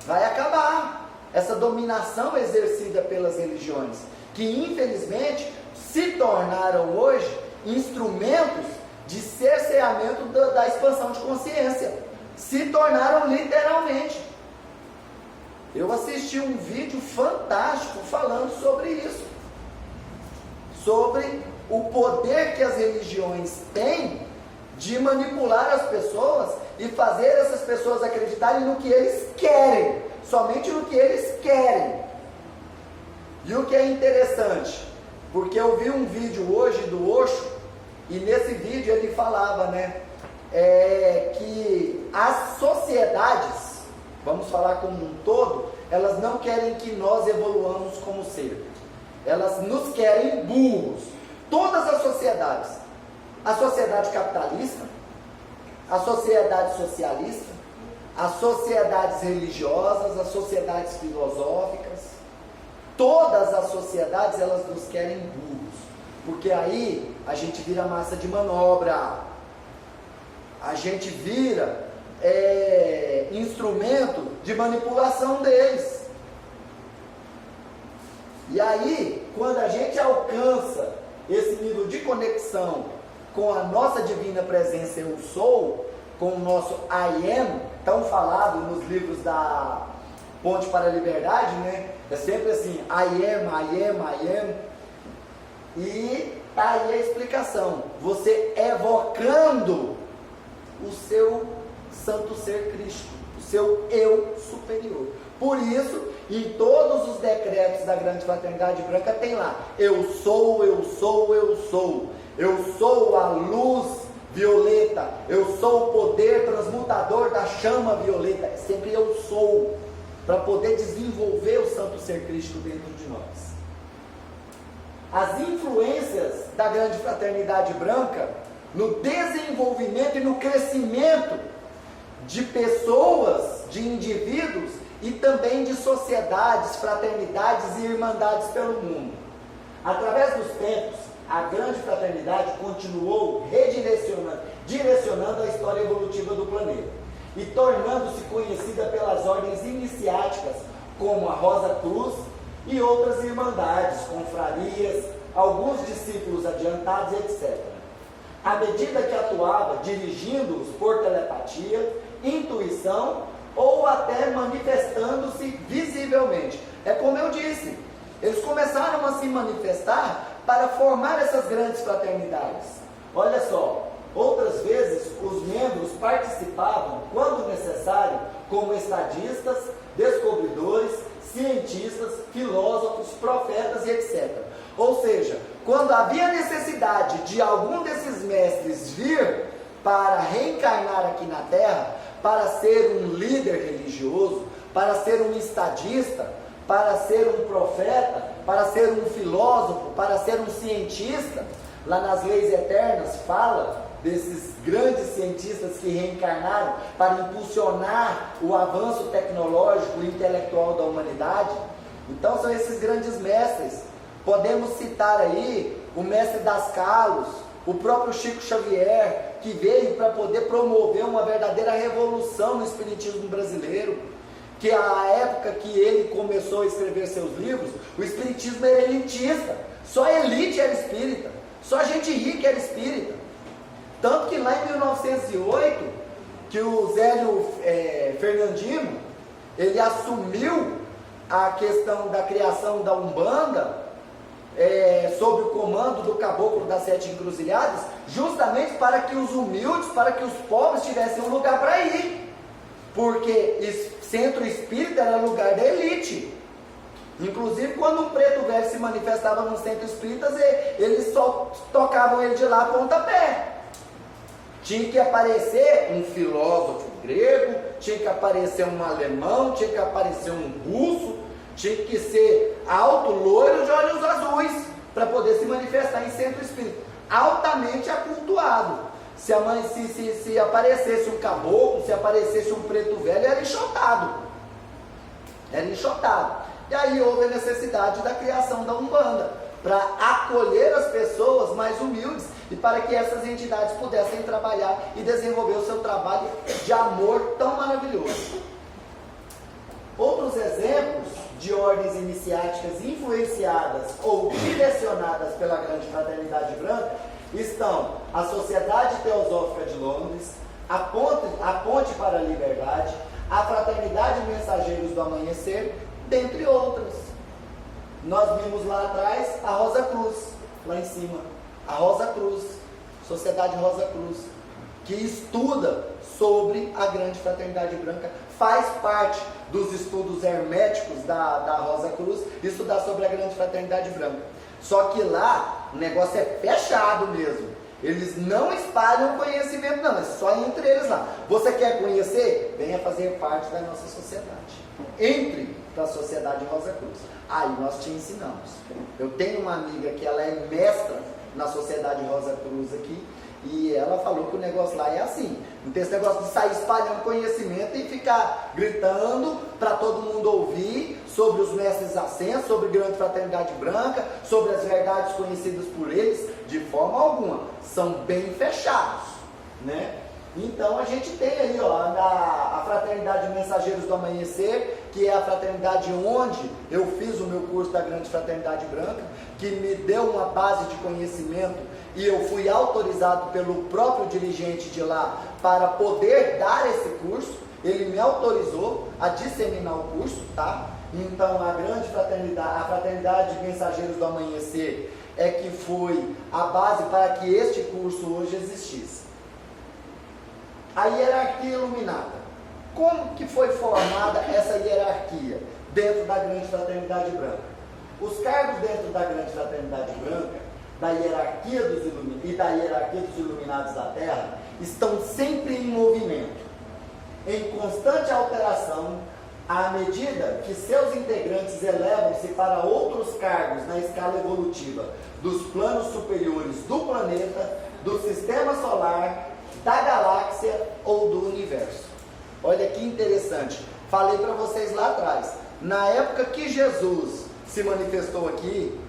Vai acabar essa dominação exercida pelas religiões, que infelizmente se tornaram hoje instrumentos de cerceamento da expansão de consciência. Se tornaram literalmente. Eu assisti um vídeo fantástico falando sobre isso, sobre o poder que as religiões têm de manipular as pessoas e fazer essas pessoas acreditarem no que eles querem, somente no que eles querem. E o que é interessante, porque eu vi um vídeo hoje do Osho, e nesse vídeo ele falava, que as sociedades, vamos falar como um todo, elas não querem que nós evoluamos como ser. Elas nos querem burros. Todas as sociedades. A sociedade capitalista, a sociedade socialista, as sociedades religiosas, as sociedades filosóficas, todas as sociedades, elas nos querem burros. Porque aí a gente vira massa de manobra. A gente vira instrumento de manipulação deles. E aí, quando a gente alcança esse nível de conexão com a nossa divina presença eu sou, com o nosso I am, tão falado nos livros da Ponte para a Liberdade, é sempre assim, I am, I am, I am, e tá aí a explicação, você evocando o seu santo ser Cristo, o seu eu superior. Por isso, em todos os decretos da grande fraternidade branca tem lá, eu sou, eu sou, eu sou. Eu sou a luz violeta, eu sou o poder transmutador da chama violeta. É sempre eu sou, para poder desenvolver o santo ser Cristo dentro de nós. As influências da grande fraternidade branca no desenvolvimento e no crescimento de pessoas, de indivíduos e também de sociedades, fraternidades e irmandades pelo mundo. Através dos tempos, a grande fraternidade continuou direcionando a história evolutiva do planeta e tornando-se conhecida pelas ordens iniciáticas, como a Rosa Cruz e outras irmandades, confrarias, alguns discípulos adiantados, etc. À medida que atuava, dirigindo-os por telepatia, intuição ou até manifestando-se visivelmente. É como eu disse, eles começaram a se manifestar para formar essas grandes fraternidades. Olha só, outras vezes os membros participavam, quando necessário, como estadistas, descobridores, cientistas, filósofos, profetas e etc. Ou seja, quando havia necessidade de algum desses mestres vir para reencarnar aqui na Terra, para ser um líder religioso, para ser um estadista, para ser um profeta, para ser um filósofo, para ser um cientista, lá nas leis eternas fala desses grandes cientistas que reencarnaram para impulsionar o avanço tecnológico e intelectual da humanidade. Então são esses grandes mestres. Podemos citar aí o mestre Das Calos, o próprio Chico Xavier, que veio para poder promover uma verdadeira revolução no espiritismo brasileiro, que a época que ele começou a escrever seus livros, o espiritismo era elitista, só a elite era espírita, só gente rica era espírita. Tanto que lá em 1908, que o Zélio Fernandino, ele assumiu a questão da criação da Umbanda, sob o comando do Caboclo das Sete Encruzilhadas, justamente para que os humildes, para que os pobres tivessem um lugar para ir, porque centro espírita era lugar da elite. Inclusive, quando um preto velho se manifestava no centro espírita, eles só tocavam ele de lá a pontapé. Tinha que aparecer um filósofo grego, tinha que aparecer um alemão, tinha que aparecer um russo, tinha que ser alto, loiro, de olhos azuis, para poder se manifestar em centro espírita. Altamente acultuado. Se aparecesse um caboclo, se aparecesse um preto velho, era enxotado. Era enxotado. E aí houve a necessidade da criação da Umbanda, para acolher as pessoas mais humildes e para que essas entidades pudessem trabalhar e desenvolver o seu trabalho de amor tão maravilhoso. Outros exemplos de ordens iniciáticas influenciadas ou direcionadas pela Grande Fraternidade Branca estão a Sociedade Teosófica de Londres, a Ponte para a Liberdade, a Fraternidade Mensageiros do Amanhecer, dentre outras. Nós vimos lá atrás a Rosa Cruz, lá em cima, a Rosa Cruz, Sociedade Rosa Cruz, que estuda sobre a Grande Fraternidade Branca, faz parte dos estudos herméticos da Rosa Cruz, estudar sobre a Grande Fraternidade Branca. Só que lá o negócio é fechado mesmo. Eles não espalham conhecimento, não, é só entre eles lá. Você quer conhecer? Venha fazer parte da nossa sociedade. Entre para a Sociedade Rosa Cruz. Aí nós te ensinamos. Eu tenho uma amiga que ela é mestra na Sociedade Rosa Cruz aqui, e ela falou que o negócio lá é assim. Não tem esse negócio de sair espalhando conhecimento e ficar gritando para todo mundo ouvir sobre os mestres ascensos, sobre a Grande Fraternidade Branca, sobre as verdades conhecidas por eles, de forma alguma. São bem fechados, né? Então a gente tem aí a Fraternidade Mensageiros do Amanhecer, que é a fraternidade onde eu fiz o meu curso da Grande Fraternidade Branca, que me deu uma base de conhecimento e eu fui autorizado pelo próprio dirigente de lá para poder dar esse curso. Ele me autorizou a disseminar o curso, tá? Então a Grande Fraternidade, a Fraternidade Mensageiros do Amanhecer, é que foi a base para que este curso hoje existisse. A hierarquia iluminada. Como que foi formada essa hierarquia dentro da Grande Fraternidade Branca? Os cargos dentro da Grande Fraternidade Branca, da hierarquia dos e da hierarquia dos iluminados da Terra, estão sempre em movimento, em constante alteração, à medida que seus integrantes elevam-se para outros cargos na escala evolutiva dos planos superiores do planeta, do sistema solar, da galáxia ou do universo. Olha que interessante. Falei para vocês lá atrás. Na época que Jesus se manifestou aqui,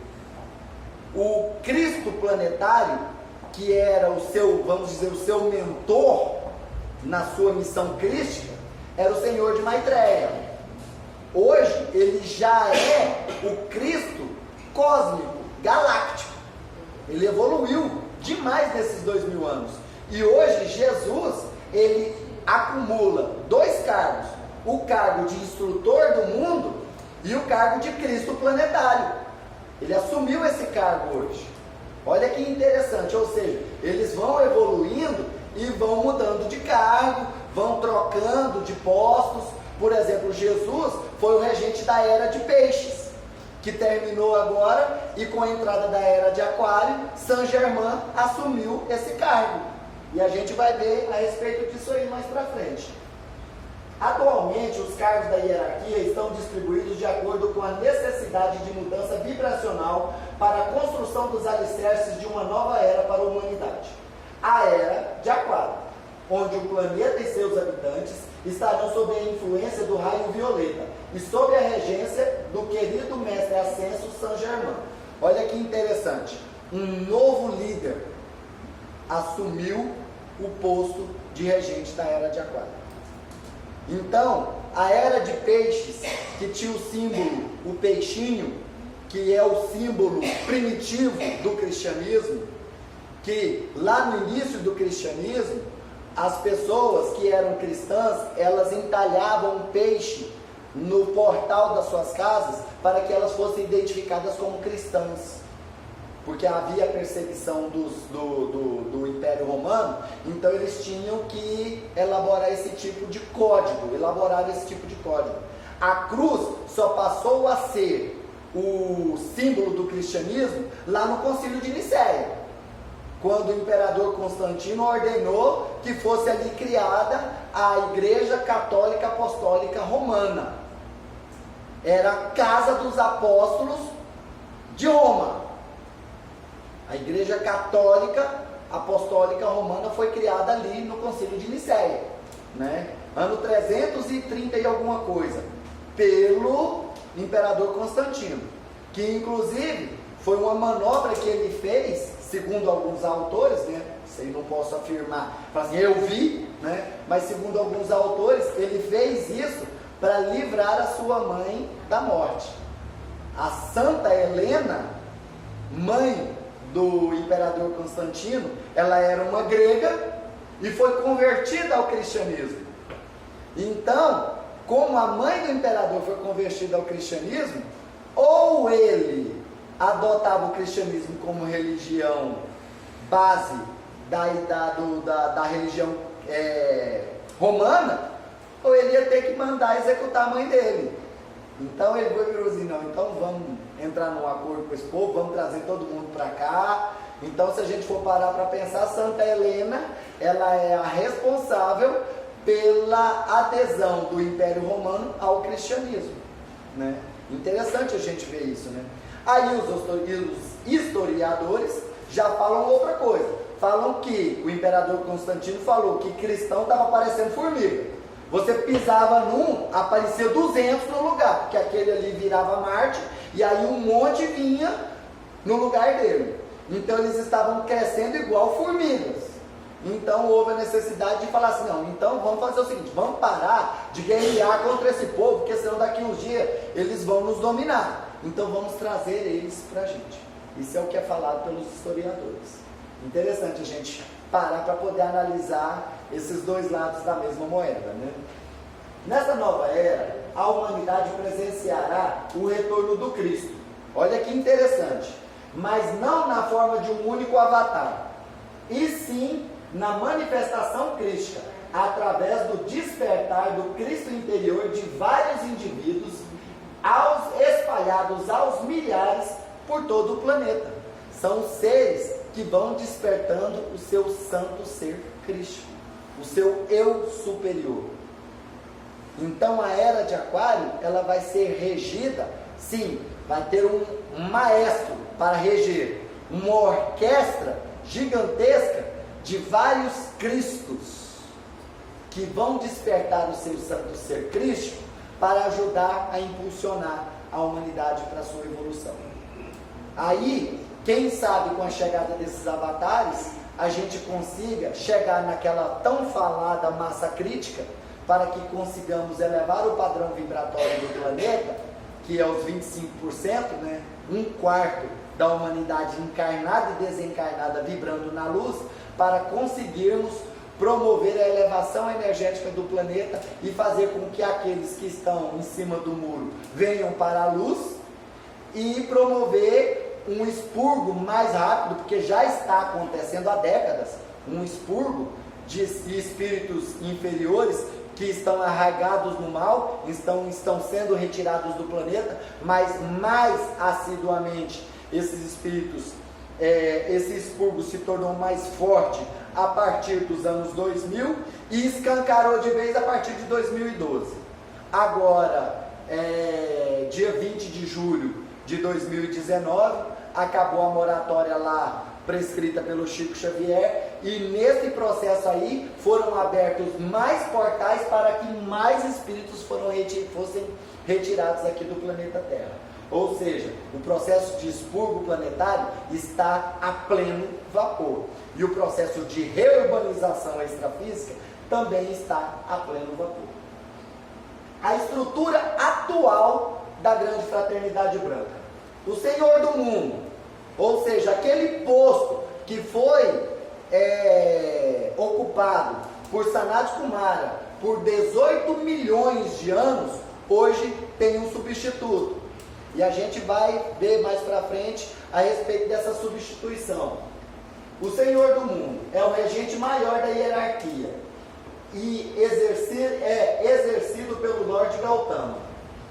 o Cristo planetário, que era o seu, vamos dizer, o seu mentor na sua missão crística, era o Senhor de Maitreya. Hoje ele já é o Cristo cósmico, galáctico. Ele evoluiu demais nesses 2000 anos. E hoje Jesus, ele acumula dois cargos: o cargo de instrutor do mundo e o cargo de Cristo planetário. Ele assumiu esse cargo hoje. Olha que interessante, ou seja, eles vão evoluindo e vão mudando de cargo, vão trocando de postos. Por exemplo, Jesus foi o regente da era de peixes, que terminou agora, e com a entrada da era de aquário, Saint-Germain assumiu esse cargo. E a gente vai ver a respeito disso aí mais para frente. Atualmente, os cargos da hierarquia estão distribuídos de acordo com a necessidade de mudança vibracional para a construção dos alicerces de uma nova era para a humanidade. A era de aquário, onde o planeta e seus habitantes estarão sob a influência do raio violeta e sob a regência do querido mestre ascenso Saint-Germain. Olha que interessante, um novo líder assumiu o posto de regente da era de aquário. Então, a era de peixes, que tinha o símbolo, o peixinho, que é o símbolo primitivo do cristianismo, que lá no início do cristianismo, as pessoas que eram cristãs, elas entalhavam um peixe no portal das suas casas para que elas fossem identificadas como cristãs, porque havia perseguição do Império Romano. Então eles tinham que elaborar esse tipo de código, A cruz só passou a ser o símbolo do cristianismo lá no Concílio de Nicéia, quando o imperador Constantino ordenou que fosse ali criada a Igreja Católica Apostólica Romana. Era a casa dos apóstolos de Roma. A Igreja Católica Apostólica Romana foi criada ali no Concílio de Nicéia, né? Ano 330 e alguma coisa, pelo imperador Constantino, que inclusive foi uma manobra que ele fez, segundo alguns autores, né? Sei, não posso afirmar, assim, eu vi, né? Mas segundo alguns autores, ele fez isso para livrar a sua mãe da morte. A Santa Helena, mãe do imperador Constantino, ela era uma grega e foi convertida ao cristianismo. Então, como a mãe do imperador foi convertida ao cristianismo, ou ele adotava o cristianismo como religião base da religião romana, ou ele ia ter que mandar executar a mãe dele. Então ele falou assim: não, então vamos entrar num acordo com esse povo, vamos trazer todo mundo para cá. Então, se a gente for parar para pensar, Santa Helena, ela é a responsável pela adesão do Império Romano ao cristianismo, né? Interessante a gente ver isso, né? Aí os historiadores já falam outra coisa. Falam que o imperador Constantino falou que cristão estava parecendo formiga. Você pisava num, aparecia 200 no lugar, porque aquele ali virava Marte, e aí um monte vinha no lugar dele. Então eles estavam crescendo igual formigas. Então houve a necessidade de falar assim: não, então vamos fazer o seguinte, vamos parar de guerrear contra esse povo, porque senão daqui uns dias eles vão nos dominar. Então vamos trazer eles para a gente. Isso é o que é falado pelos historiadores. Interessante a gente parar para poder analisar esses dois lados da mesma moeda, né? Nessa nova era, a humanidade presenciará o retorno do Cristo. Olha que interessante. Mas não na forma de um único avatar, e sim na manifestação crística, através do despertar do Cristo interior de vários indivíduos, espalhados aos milhares por todo o planeta. São seres que vão despertando o seu santo ser crístico, o seu eu superior. Então a era de Aquário, ela vai ser regida, sim, vai ter um maestro para reger, uma orquestra gigantesca de vários Cristos. que vão despertar o seu santo ser crístico para ajudar a impulsionar a humanidade para a sua evolução. Aí, quem sabe com a chegada desses avatares, a gente consiga chegar naquela tão falada massa crítica, para que consigamos elevar o padrão vibratório do planeta, que é os 25%, né? 1/4 da humanidade encarnada e desencarnada vibrando na luz, para conseguirmos promover a elevação energética do planeta e fazer com que aqueles que estão em cima do muro venham para a luz e promover um expurgo mais rápido, porque já está acontecendo há décadas, um expurgo de espíritos inferiores que estão arraigados no mal, estão sendo retirados do planeta, mas mais assiduamente esses espíritos, esse expurgo se tornou mais forte a partir dos anos 2000 e escancarou de vez a partir de 2012. Agora, dia 20 de julho de 2019, acabou a moratória lá prescrita pelo Chico Xavier, e nesse processo aí foram abertos mais portais para que mais espíritos fossem retirados aqui do planeta Terra. Ou seja, o processo de expurgo planetário está a pleno vapor. E o processo de reurbanização extrafísica também está a pleno vapor. A estrutura atual da grande fraternidade branca. O Senhor do mundo, ou seja, aquele posto que foi ocupado por Sanat Kumara por 18 milhões de anos, hoje tem um substituto. E a gente vai ver mais para frente a respeito dessa substituição. O Senhor do mundo é o regente maior da hierarquia e é exercido pelo Lorde Gautama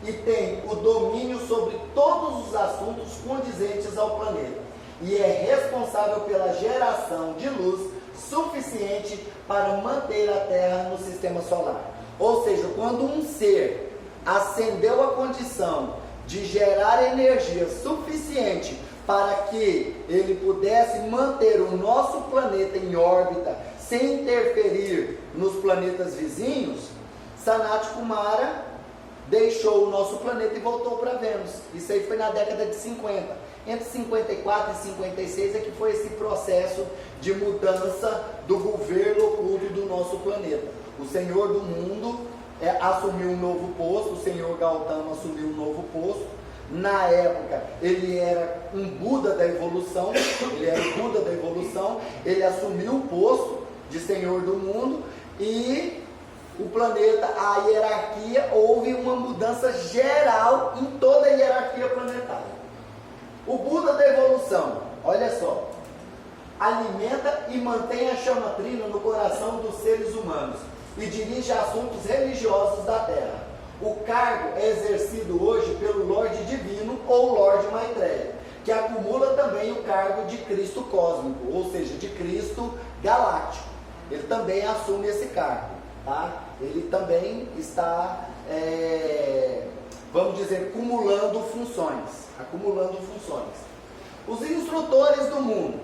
e tem o domínio sobre todos os assuntos condizentes ao planeta e é responsável pela geração de luz suficiente para manter a Terra no sistema solar. Ou seja, quando um ser ascendeu a condição de gerar energia suficiente para que ele pudesse manter o nosso planeta em órbita sem interferir nos planetas vizinhos, Sanat Kumara deixou o nosso planeta e voltou para Vênus. Isso aí foi na década de 50. Entre 54 e 56 é que foi esse processo de mudança do governo oculto do nosso planeta. O Senhor do mundo assumiu um novo posto, o Senhor Gautama assumiu um novo posto. Na época, ele era um Buda da evolução, ele assumiu o posto de Senhor do mundo e o planeta, a hierarquia, houve uma mudança geral em toda a hierarquia planetária. O Buda da evolução, olha só, alimenta e mantém a chama trina no coração dos seres humanos e dirige assuntos religiosos da Terra. O cargo é exercido hoje pelo Lorde Divino ou Lorde Maitreya, que acumula também o cargo de Cristo Cósmico, ou seja, de Cristo Galáctico. Ele também assume esse cargo, tá? Ele também está, vamos dizer, acumulando funções. Os instrutores do mundo.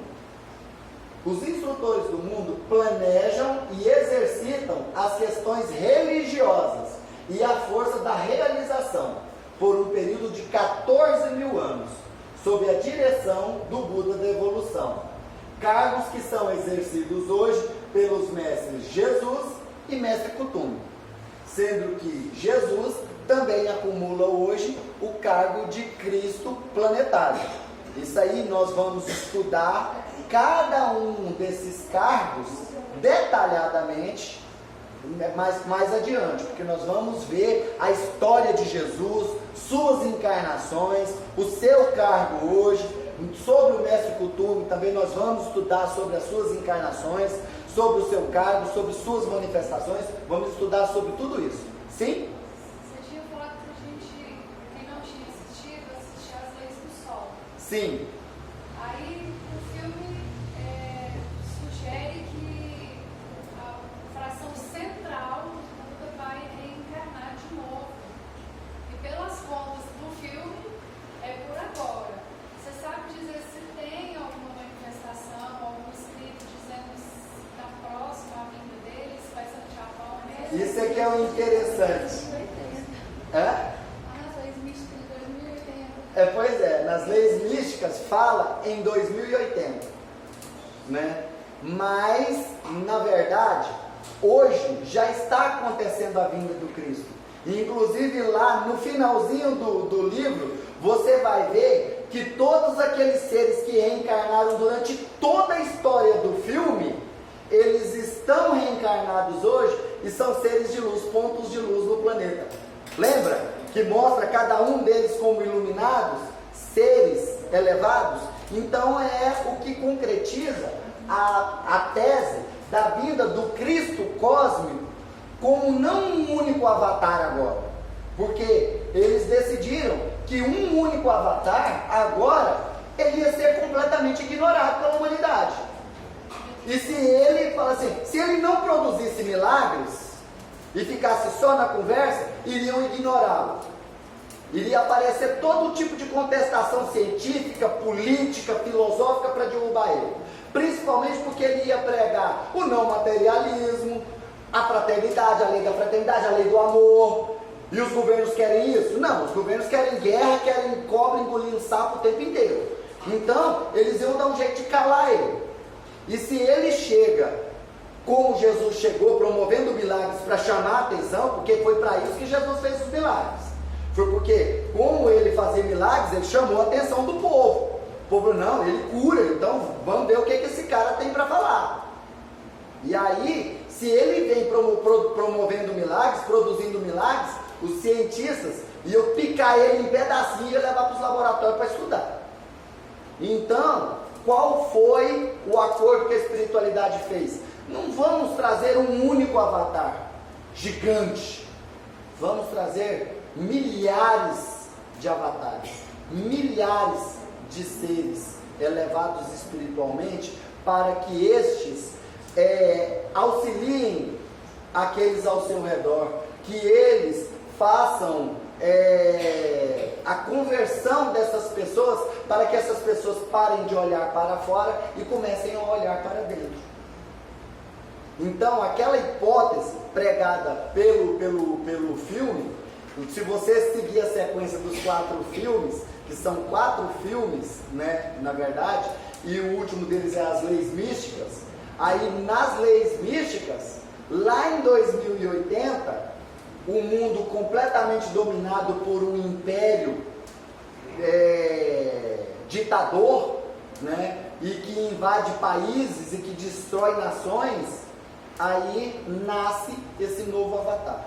Os instrutores do mundo planejam e exercitam as questões religiosas e a força da realização por um período de 14 mil anos, sob a direção do Buda da evolução. Cargos que são exercidos hoje pelos mestres Jesus e mestre Kuthumi, sendo que Jesus também acumula hoje o cargo de Cristo planetário. Isso aí nós vamos estudar cada um desses cargos detalhadamente mais adiante, porque nós vamos ver a história de Jesus, suas encarnações, o seu cargo hoje, sobre o mestre Kuthumi também nós vamos estudar sobre as suas encarnações, sobre o seu cargo, sobre suas manifestações, vamos estudar sobre tudo isso. Sim? Você tinha falado pra gente, quem não tinha assistido, assistir As Leis do Sol. Sim. Aí o filme sugere que a fração central do Buda vai reencarnar de novo. E pelas contas do filme, é por agora. Você sabe dizer se tem alguma manifestação, algum escrito dizendo se na próxima vinda deles vai ser de forma Isso é que é o interessante. As leis místicas de 2080. Pois é, nas leis místicas fala em 2080, né? Mas, na verdade, hoje já está acontecendo a vinda do Cristo. Inclusive lá no finalzinho do livro, você vai ver que todos aqueles seres que reencarnaram durante toda a história do filme, eles estão reencarnados hoje e são seres de luz, pontos de luz no planeta. Lembra que mostra cada um deles como iluminados, seres elevados? Então é o que concretiza a tese da vinda do Cristo cósmico como não um único avatar agora, porque eles decidiram que um único avatar agora ele ia ser completamente ignorado pela humanidade. E se ele, fala assim, se ele não produzisse milagres e ficasse só na conversa, iriam ignorá-lo. Iria aparecer todo tipo de contestação científica, política, filosófica para derrubar ele. Principalmente porque ele ia pregar o não materialismo, a fraternidade, a lei da fraternidade, a lei do amor. E os governos querem isso? Não, os governos querem guerra, querem cobra engolindo sapo o tempo inteiro. Então, eles iam dar um jeito de calar ele. E se ele chega, como Jesus chegou, promovendo milagres para chamar a atenção, porque foi para isso que Jesus fez os milagres. Foi porque, como ele fazia milagres, ele chamou a atenção do povo. O povo, não, ele cura, então vamos ver o que esse cara tem para falar. E aí, se ele vem promovendo milagres, produzindo milagres, os cientistas iam picar ele em pedacinhos e levar para os laboratórios para estudar. Então, qual foi o acordo que a espiritualidade fez? Não vamos trazer um único avatar gigante. Vamos trazer milhares de avatares, milhares de seres elevados espiritualmente, para que estes auxiliem aqueles ao seu redor, que eles façam a conversão dessas pessoas, para que essas pessoas parem de olhar para fora e comecem a olhar para dentro. Então, aquela hipótese pregada pelo filme, se você seguir a sequência dos 4 filmes, que são 4 filmes, né, na verdade, e o último deles é as leis místicas. Aí nas leis místicas, lá em 2080, o mundo completamente dominado por um império ditador, né, e que invade países e que destrói nações, aí nasce esse novo avatar.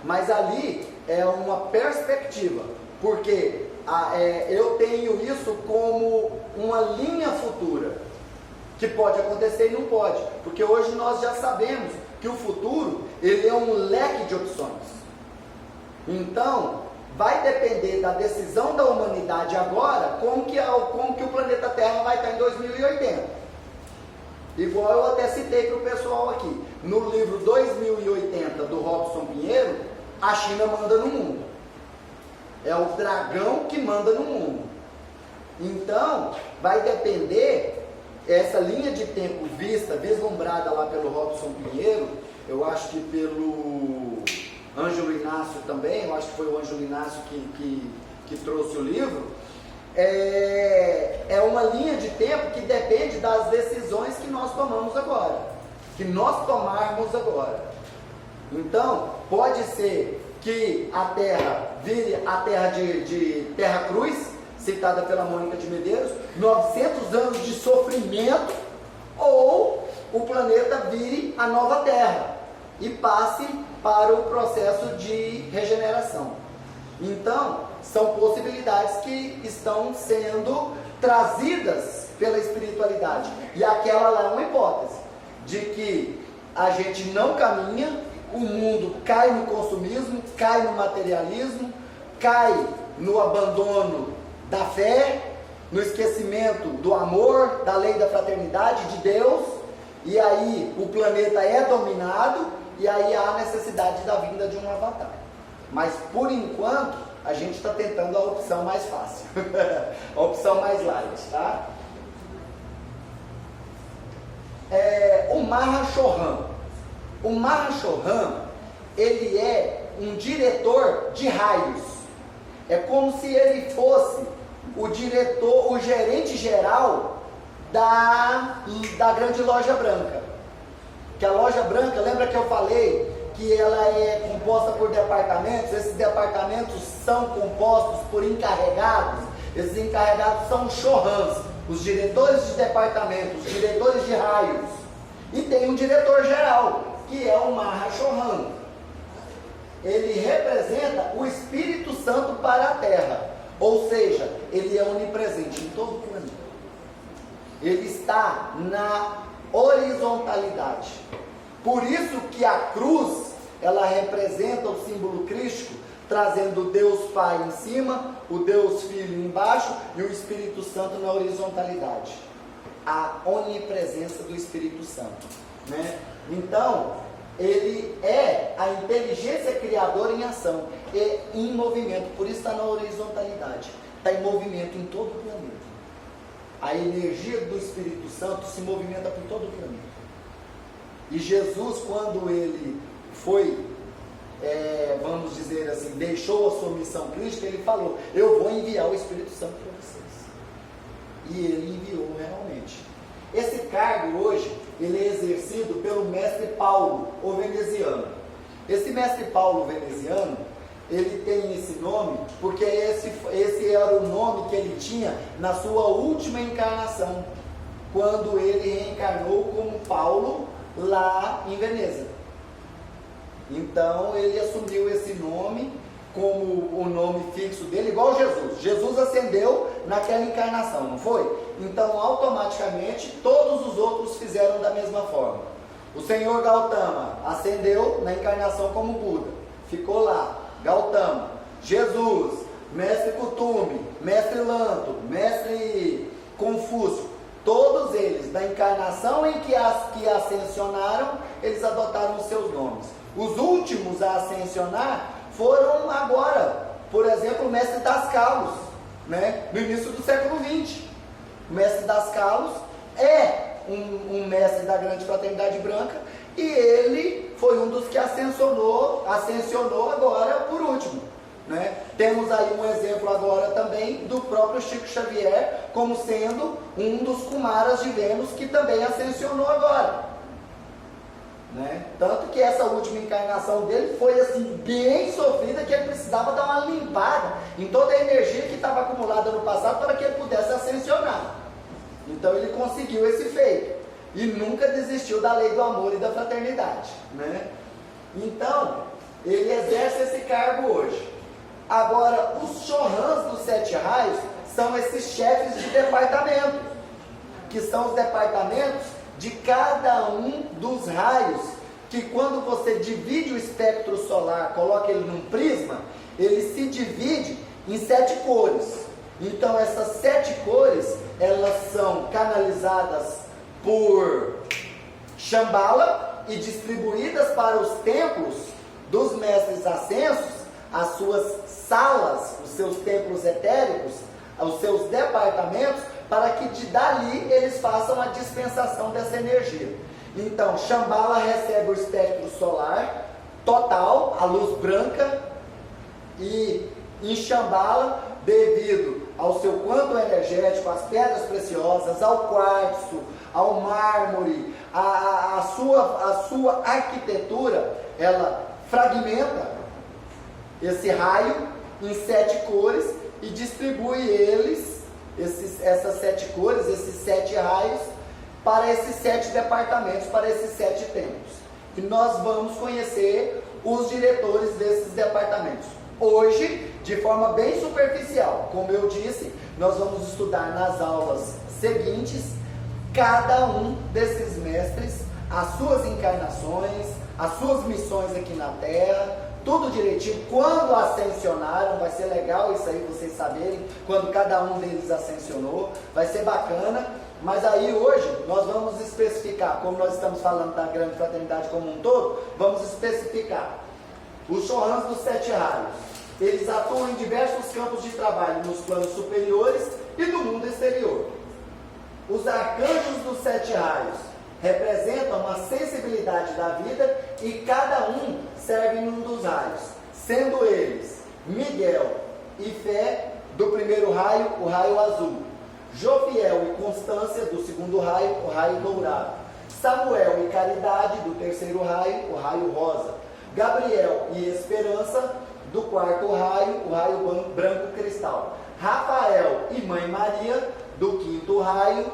Mas ali é uma perspectiva, porque eu tenho isso como uma linha futura, que pode acontecer e não pode, porque hoje nós já sabemos que o futuro ele é um leque de opções. Então, vai depender da decisão da humanidade agora, como que o planeta Terra vai estar em 2080. Igual eu até citei para o pessoal aqui, no livro 2080 do Robson Pinheiro, a China manda no mundo. É o dragão que manda no mundo. Então, vai depender, essa linha de tempo vislumbrada lá pelo Robson Pinheiro, eu acho que pelo Ângelo Inácio também, eu acho que foi o Ângelo Inácio que trouxe o livro, é uma linha de tempo que depende das decisões que nós tomamos agora, que nós tomarmos agora. Então, pode ser que a Terra vire a Terra de Terra Cruz, citada pela Mônica de Medeiros, 900 anos de sofrimento, ou o planeta vire a nova Terra e passe para o processo de regeneração. Então, são possibilidades que estão sendo trazidas pela espiritualidade. E aquela lá é uma hipótese de que a gente não caminha, o mundo cai no consumismo, cai no materialismo, cai no abandono da fé, no esquecimento do amor, da lei da fraternidade, de Deus, e aí o planeta é dominado, e aí há a necessidade da vinda de um avatar. Mas por enquanto, a gente está tentando a opção mais fácil, a opção mais light, tá? O Maha Chohan, O Mahashohan, ele é um diretor de raios. É como se ele fosse o diretor, o gerente geral da grande loja branca. Que a loja branca, lembra que eu falei que ela é composta por departamentos? Esses departamentos são compostos por encarregados. Esses encarregados são os shohans, os diretores de departamentos, os diretores de raios. E tem um diretor geral, que é o Mahashohan. Ele representa o Espírito Santo para a Terra. Ou seja, ele é onipresente em todo o planeta. Ele está na horizontalidade. Por isso que a cruz, ela representa o símbolo crístico, trazendo o Deus Pai em cima, o Deus Filho embaixo e o Espírito Santo na horizontalidade. A onipresença do Espírito Santo, né? Então, ele é a inteligência criadora em ação e em movimento, por isso está na horizontalidade, está em movimento em todo o planeta. A energia do Espírito Santo se movimenta por todo o planeta. E Jesus, quando ele foi, vamos dizer assim, deixou a sua missão crística, ele falou: eu vou enviar o Espírito Santo para vocês. E ele enviou realmente. Esse cargo hoje, ele é exercido pelo mestre Paulo, o veneziano. Esse mestre Paulo veneziano, ele tem esse nome porque esse era o nome que ele tinha na sua última encarnação, quando ele reencarnou como Paulo lá em Veneza. Então ele assumiu esse nome como o nome fixo dele, igual Jesus. Jesus ascendeu naquela encarnação, não foi? Então automaticamente todos os outros fizeram da mesma forma. O Senhor Gautama ascendeu na encarnação como Buda, ficou lá, Gautama. Jesus, Mestre Kuthumi, Mestre Lanto, Mestre Confúcio, todos eles, da encarnação em que ascensionaram, eles adotaram os seus nomes. Os últimos a ascensionar foram agora, por exemplo, o Mestre Das Calos, né? No início do século XX. O Mestre Das Calos é um mestre da Grande Fraternidade Branca e ele foi um dos que ascensionou agora por último, né? Temos aí um exemplo agora também do próprio Chico Xavier como sendo um dos Kumaras de Vênus que também ascensionou agora. Né? Tanto que essa última encarnação dele foi assim bem sofrida, que ele precisava dar uma limpada em toda a energia que estava acumulada no passado para que ele pudesse ascensionar. Então ele conseguiu esse feito e nunca desistiu da lei do amor e da fraternidade, né? Então ele exerce esse cargo hoje. Agora, os shohans dos 7 raios são esses chefes de departamento, que são os departamentos de cada um dos raios, que quando você divide o espectro solar, coloca ele num prisma, ele se divide em 7 cores. Então essas 7 cores, elas são canalizadas por Shambhala e distribuídas para os templos dos mestres ascensos, as suas salas, os seus templos etéricos, os seus departamentos, para que dali eles façam a dispensação dessa energia. Então, Shambhala recebe o espectro solar total, a luz branca, e em Shambhala, devido ao seu quanto energético, às pedras preciosas, ao quartzo, ao mármore, a sua arquitetura, ela fragmenta esse raio em 7 cores e distribui essas 7 cores, esses 7 raios, para esses 7 departamentos, para esses 7 templos. E nós vamos conhecer os diretores desses departamentos. Hoje, de forma bem superficial, como eu disse, nós vamos estudar nas aulas seguintes, cada um desses mestres, as suas encarnações, as suas missões aqui na Terra, tudo direitinho, quando ascensionaram, vai ser legal isso aí vocês saberem, quando cada um deles ascensionou, vai ser bacana, mas aí hoje nós vamos especificar, como nós estamos falando da Grande Fraternidade como um todo, vamos especificar. Os shohans dos 7 raios, eles atuam em diversos campos de trabalho, nos planos superiores e do mundo exterior. Os arcanjos dos 7 raios representam uma sensibilidade da vida e cada um serve em um dos raios, sendo eles Miguel e Fé, do primeiro raio, o raio azul, Jofiel e Constância, do segundo raio, o raio dourado, Samuel e Caridade, do terceiro raio, o raio rosa, Gabriel e Esperança, do quarto raio, o raio branco cristal, Rafael e Mãe Maria, do quinto raio,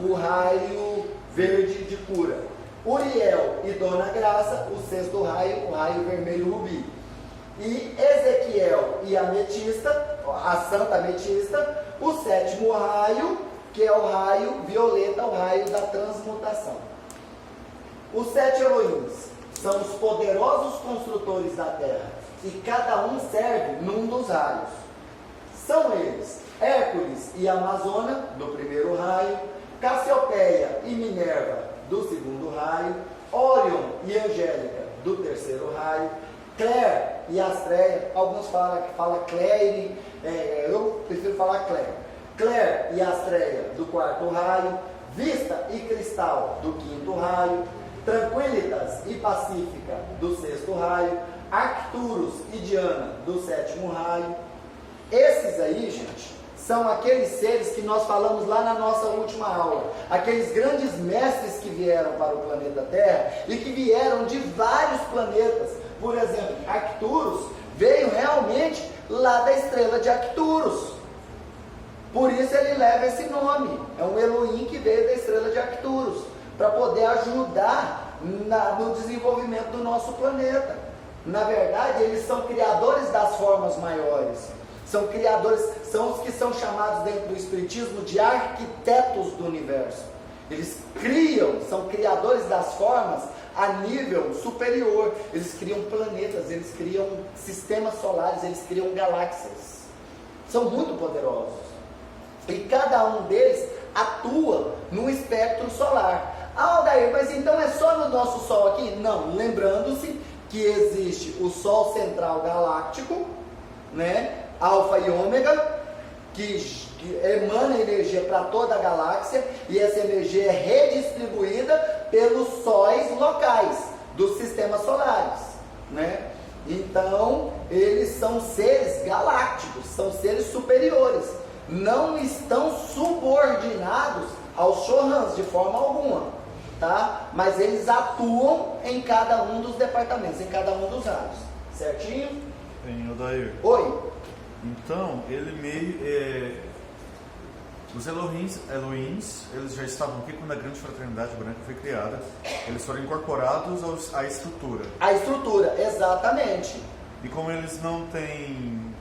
o raio verde de cura, Uriel e Dona Graça, o sexto raio, o raio vermelho rubi, e Ezequiel e Ametista, a Santa Ametista, o sétimo raio, que é o raio violeta, o raio da transmutação. Os 7 Elohims são os poderosos construtores da terra, e cada um serve num dos raios. São eles Hércules e Amazona, do primeiro raio, Cassiopeia e Minerva, do segundo raio, Órion e Angélica, do terceiro raio, Claire e Astreia, alguns falam Claire, eu prefiro falar Claire. Claire e Astreia, do quarto raio, Vista e Cristal, do quinto raio, Tranquilitas e Pacífica, do sexto raio, Arcturus e Diana, do sétimo raio. Esses aí, gente, são aqueles seres que nós falamos lá na nossa última aula, aqueles grandes mestres que vieram para o planeta Terra e que vieram de vários planetas. Por exemplo, Arcturus veio realmente lá da estrela de Arcturus, por isso ele leva esse nome, é um Elohim que veio da estrela de Arcturus, para poder ajudar no desenvolvimento do nosso planeta. Na verdade, eles são criadores das formas maiores, são criadores, são os que são chamados dentro do Espiritismo de arquitetos do universo. Eles criam, são criadores das formas a nível superior. Eles criam planetas, eles criam sistemas solares, eles criam galáxias. São muito poderosos. E cada um deles atua no espectro solar. Ah, Aldair, mas então é só no nosso Sol aqui? Não, lembrando-se que existe o Sol central galáctico, né? Alfa e Ômega, que emana energia para toda a galáxia, e essa energia é redistribuída pelos sóis locais dos sistemas solares, né? Então, eles são seres galácticos, são seres superiores, não estão subordinados aos Chohans de forma alguma, tá? Mas eles atuam em cada um dos departamentos, em cada um dos raios, certinho? Bem, Aldair. Oi. Então, ele meio... Os Elohims, eles já estavam aqui quando a Grande Fraternidade Branca foi criada. Eles foram incorporados à estrutura. A estrutura, exatamente. E como eles não têm,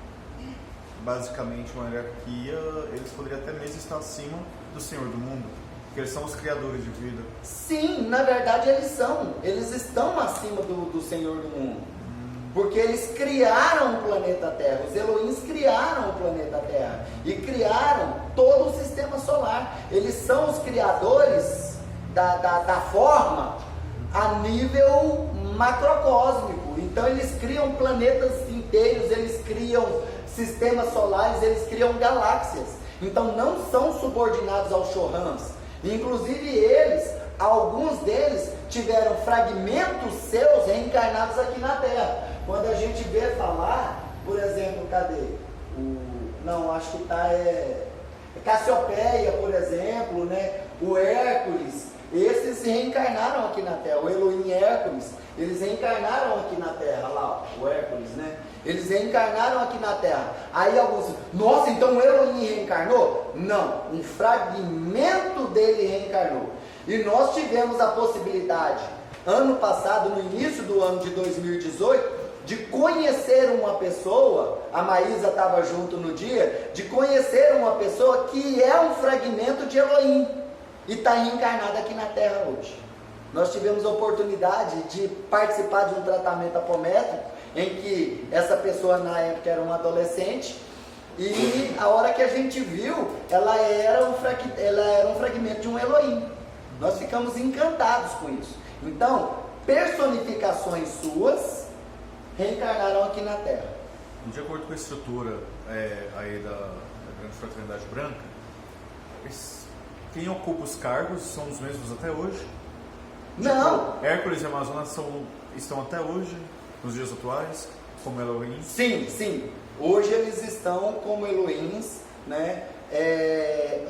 basicamente, uma hierarquia, eles poderiam até mesmo estar acima do Senhor do Mundo, porque eles são os criadores de vida. Sim, na verdade eles são. Eles estão acima do Senhor do Mundo. Porque eles criaram o planeta Terra, os Elohims criaram o planeta Terra e criaram todo o sistema solar. Eles são os criadores da forma a nível macrocósmico. Então eles criam planetas inteiros, eles criam sistemas solares, eles criam galáxias. Então não são subordinados aos Chohans. Inclusive eles, alguns deles tiveram fragmentos seus reencarnados aqui na Terra. Quando a gente vê falar, por exemplo, cadê? Não, acho que está Cassiopeia, por exemplo, né? O Hércules, esses reencarnaram aqui na Terra. O Elohim Hércules, eles reencarnaram aqui na Terra, lá, o Hércules, né? Eles reencarnaram aqui na Terra. Aí alguns, nossa, então o Elohim reencarnou? Não, um fragmento dele reencarnou. E nós tivemos a possibilidade, ano passado, no início do ano de 2018, de conhecer uma pessoa, a Maísa estava junto no dia, de conhecer uma pessoa que é um fragmento de Elohim e está reencarnada aqui na Terra hoje. Nós tivemos a oportunidade de participar de um tratamento apométrico, em que essa pessoa na época era uma adolescente, e a hora que a gente viu, ela era um fragmento de um Elohim. Nós ficamos encantados com isso. Então, personificações suas reencarnaram aqui na Terra. De acordo com a estrutura aí da Grande Fraternidade Branca, quem ocupa os cargos são os mesmos até hoje? Não. Hércules e Amazonas estão até hoje, nos dias atuais, como Elohim? Sim. Hoje eles estão como Elohims, né?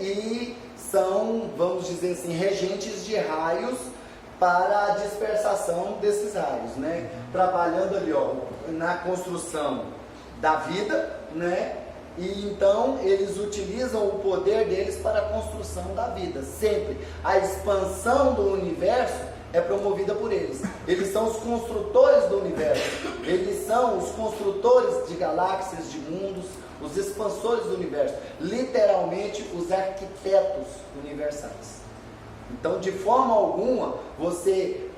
E são, vamos dizer assim, regentes de raios para a dispersação desses raios, né? Trabalhando ali, ó, na construção da vida, né? E então eles utilizam o poder deles para a construção da vida. Sempre a expansão do universo é promovida por eles. Eles são os construtores do universo. Eles são os construtores de galáxias, de mundos, os expansores do universo. Literalmente os arquitetos universais. Então, de forma alguma, você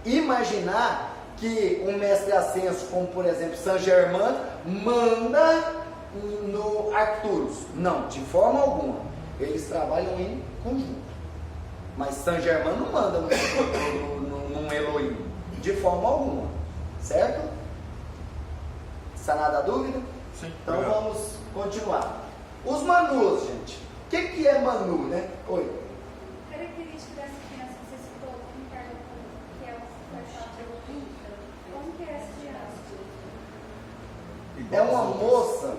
imaginar que um mestre ascenso, como por exemplo Saint-Germain, manda no Arcturus. Não, de forma alguma. Eles trabalham em conjunto. Mas Saint-Germain não manda num Elohim. De forma alguma. Certo? Sanada a dúvida? Sim. Então Obrigado. vamos continuar. Os Manus, gente. O que é Manu, né? Oi. Característica dessa criança que você citou, como que é o Elohim, como que é essa criança? É uma moça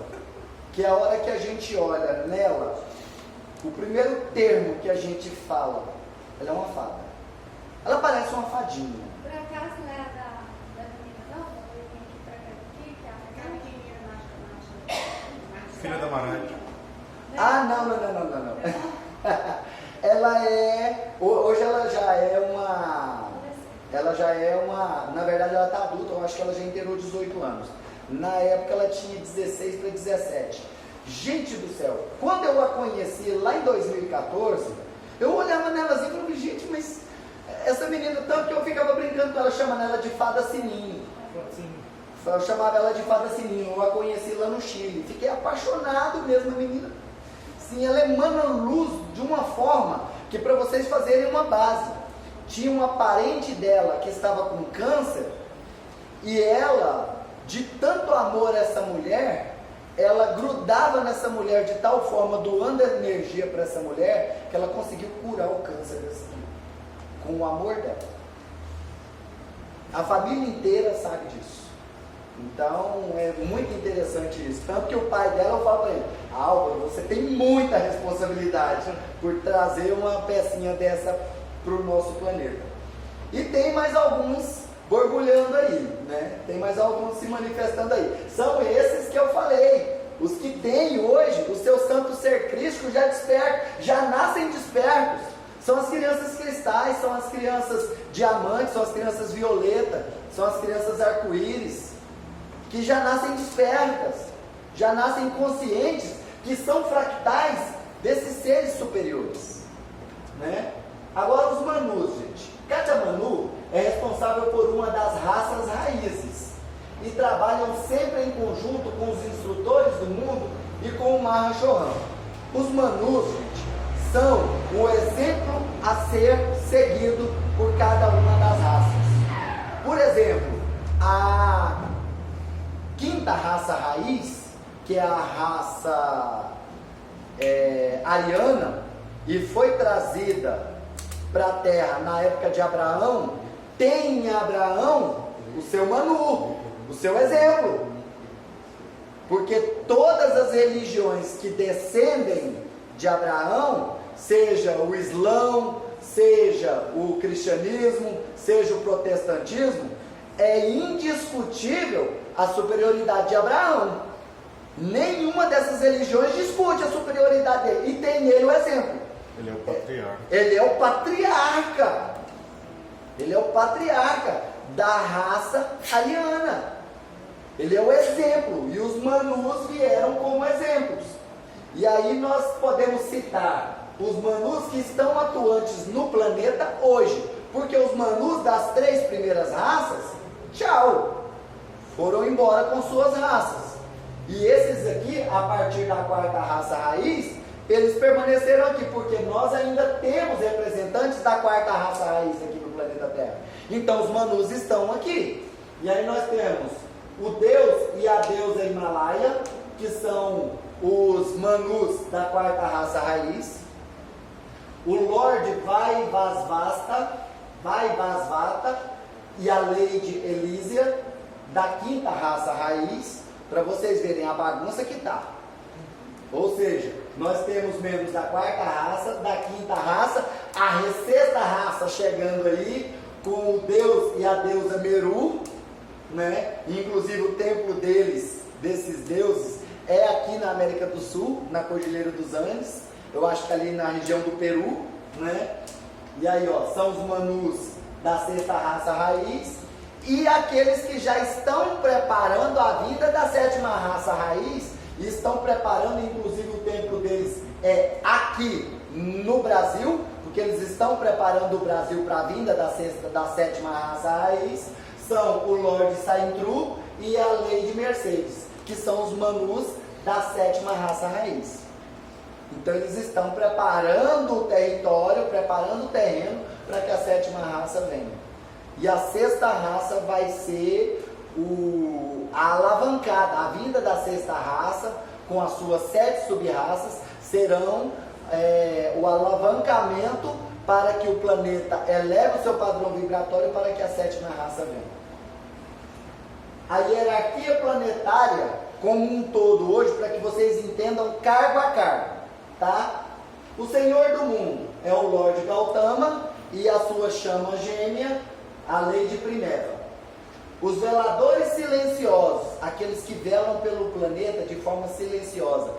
que a hora que a gente olha nela, o primeiro termo que a gente fala, ela é uma fada. Ela parece uma fadinha. Por acaso não é da menina, não? Eu vim aqui pra cá, que é a menininha mágica. Filha da Marai. Ah, não. Ela é, hoje ela já é uma, na verdade ela está adulta, eu acho que ela já inteirou 18 anos. Na época ela tinha 16 para 17. Gente do céu, quando eu a conheci lá em 2014, eu olhava nela assim e falava, gente, mas essa menina, tanto que eu ficava brincando com ela, chamando ela de fada sininho. Eu chamava ela de fada sininho, eu a conheci lá no Chile. Fiquei apaixonado mesmo, a menina. Sim, ela emana luz de uma forma que, para vocês fazerem uma base, tinha uma parente dela que estava com câncer e ela, de tanto amor a essa mulher, ela grudava nessa mulher de tal forma, doando energia para essa mulher, que ela conseguiu curar o câncer dessa mulher, com o amor dela. A família inteira sabe disso. Então é muito interessante isso. Tanto que o pai dela, eu falo para ele, Álvaro, você tem muita responsabilidade por trazer uma pecinha dessa para o nosso planeta. E tem mais alguns borbulhando aí, né? Tem mais alguns se manifestando aí. São esses que eu falei. Os que têm hoje o seu santo ser crístico já desperto, já nascem despertos. São as crianças cristais, são as crianças diamantes, são as crianças violeta, são as crianças arco-íris, que já nascem despertas, já nascem conscientes, que são fractais desses seres superiores, né? Agora os Manus, gente. Cada Manu é responsável por uma das raças raízes e trabalham sempre em conjunto com os instrutores do mundo e com o Mahashohan. Os Manus, gente, são o exemplo a ser seguido por cada uma das raças. Por exemplo, a quinta raça raiz, que é a raça ariana, e foi trazida para a Terra na época de Abraão, tem em Abraão o seu Manu, o seu exemplo. Porque todas as religiões que descendem de Abraão, seja o Islão, seja o cristianismo, seja o protestantismo, é indiscutível a superioridade de Abraão. Nenhuma dessas religiões discute a superioridade dele, e tem nele o exemplo. Ele é o patriarca. Ele é o patriarca. Ele é o patriarca da raça ariana. Ele é o exemplo. E os Manus vieram como exemplos. E aí nós podemos citar os Manus que estão atuantes no planeta hoje. Porque os Manus das 3 primeiras raças, tchau, foram embora com suas raças. E esses aqui, a partir da 4ª raça raiz, eles permaneceram aqui, porque nós ainda temos representantes da 4ª raça raiz aqui no planeta Terra. Então os Manus estão aqui. E aí nós temos o Deus e a deusa Himalaia, que são os Manus da 4ª raça raiz. O Lorde Vai Vasvasta, Vaivasvata e a Lady Elísia, da quinta raça raiz, para vocês verem a bagunça que está. Ou seja, nós temos membros da quarta raça, da quinta raça, a sexta raça chegando aí, com o Deus e a deusa Meru, né? Inclusive o templo desses deuses, é aqui na América do Sul, na Cordilheira dos Andes, eu acho que ali na região do Peru, né? E aí, ó, são os Manus da sexta raça raiz, e aqueles que já estão preparando a vinda da sétima raça raiz, e estão preparando, inclusive o templo deles é aqui no Brasil, porque eles estão preparando o Brasil para a vinda da sétima raça raiz, são o Lord Saintru e a Lady Mercedes, que são os Manus da sétima raça raiz. Então eles estão preparando o território, preparando o terreno para que a sétima raça venha. E a sexta raça vai ser a alavancada, a vinda da sexta raça, com as suas 7 sub-raças, serão o alavancamento para que o planeta eleve o seu padrão vibratório para que a sétima raça venha. A hierarquia planetária como um todo hoje, para que vocês entendam cargo a cargo, tá? O Senhor do mundo é o Lorde Gautama e a sua chama gêmea, a Lady Primeva. Os veladores silenciosos, aqueles que velam pelo planeta de forma silenciosa,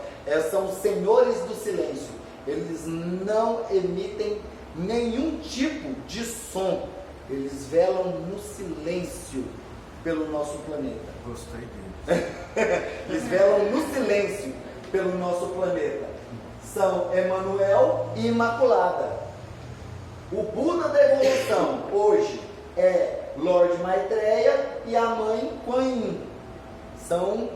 são os senhores do silêncio. Eles não emitem nenhum tipo de som. Eles velam no silêncio pelo nosso planeta. Gostei dele. Eles velam no silêncio pelo nosso planeta. São Emanuel e Imaculada. O Buda da evolução hoje é Lord Maitreya e a mãe Kuan Yin. São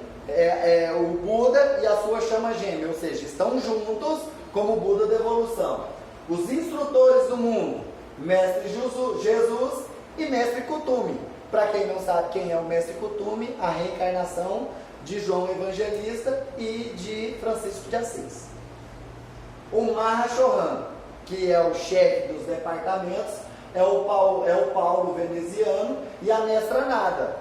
o Buda e a sua chama gêmea, ou seja, estão juntos como Buda da evolução. Os instrutores do mundo, Mestre Jesus e Mestre Kuthumi. Para quem não sabe quem é o Mestre Kuthumi, a reencarnação de João Evangelista e de Francisco de Assis. O Mahashohan, que é o chefe dos departamentos, é o Paulo veneziano e a Mestra Nada.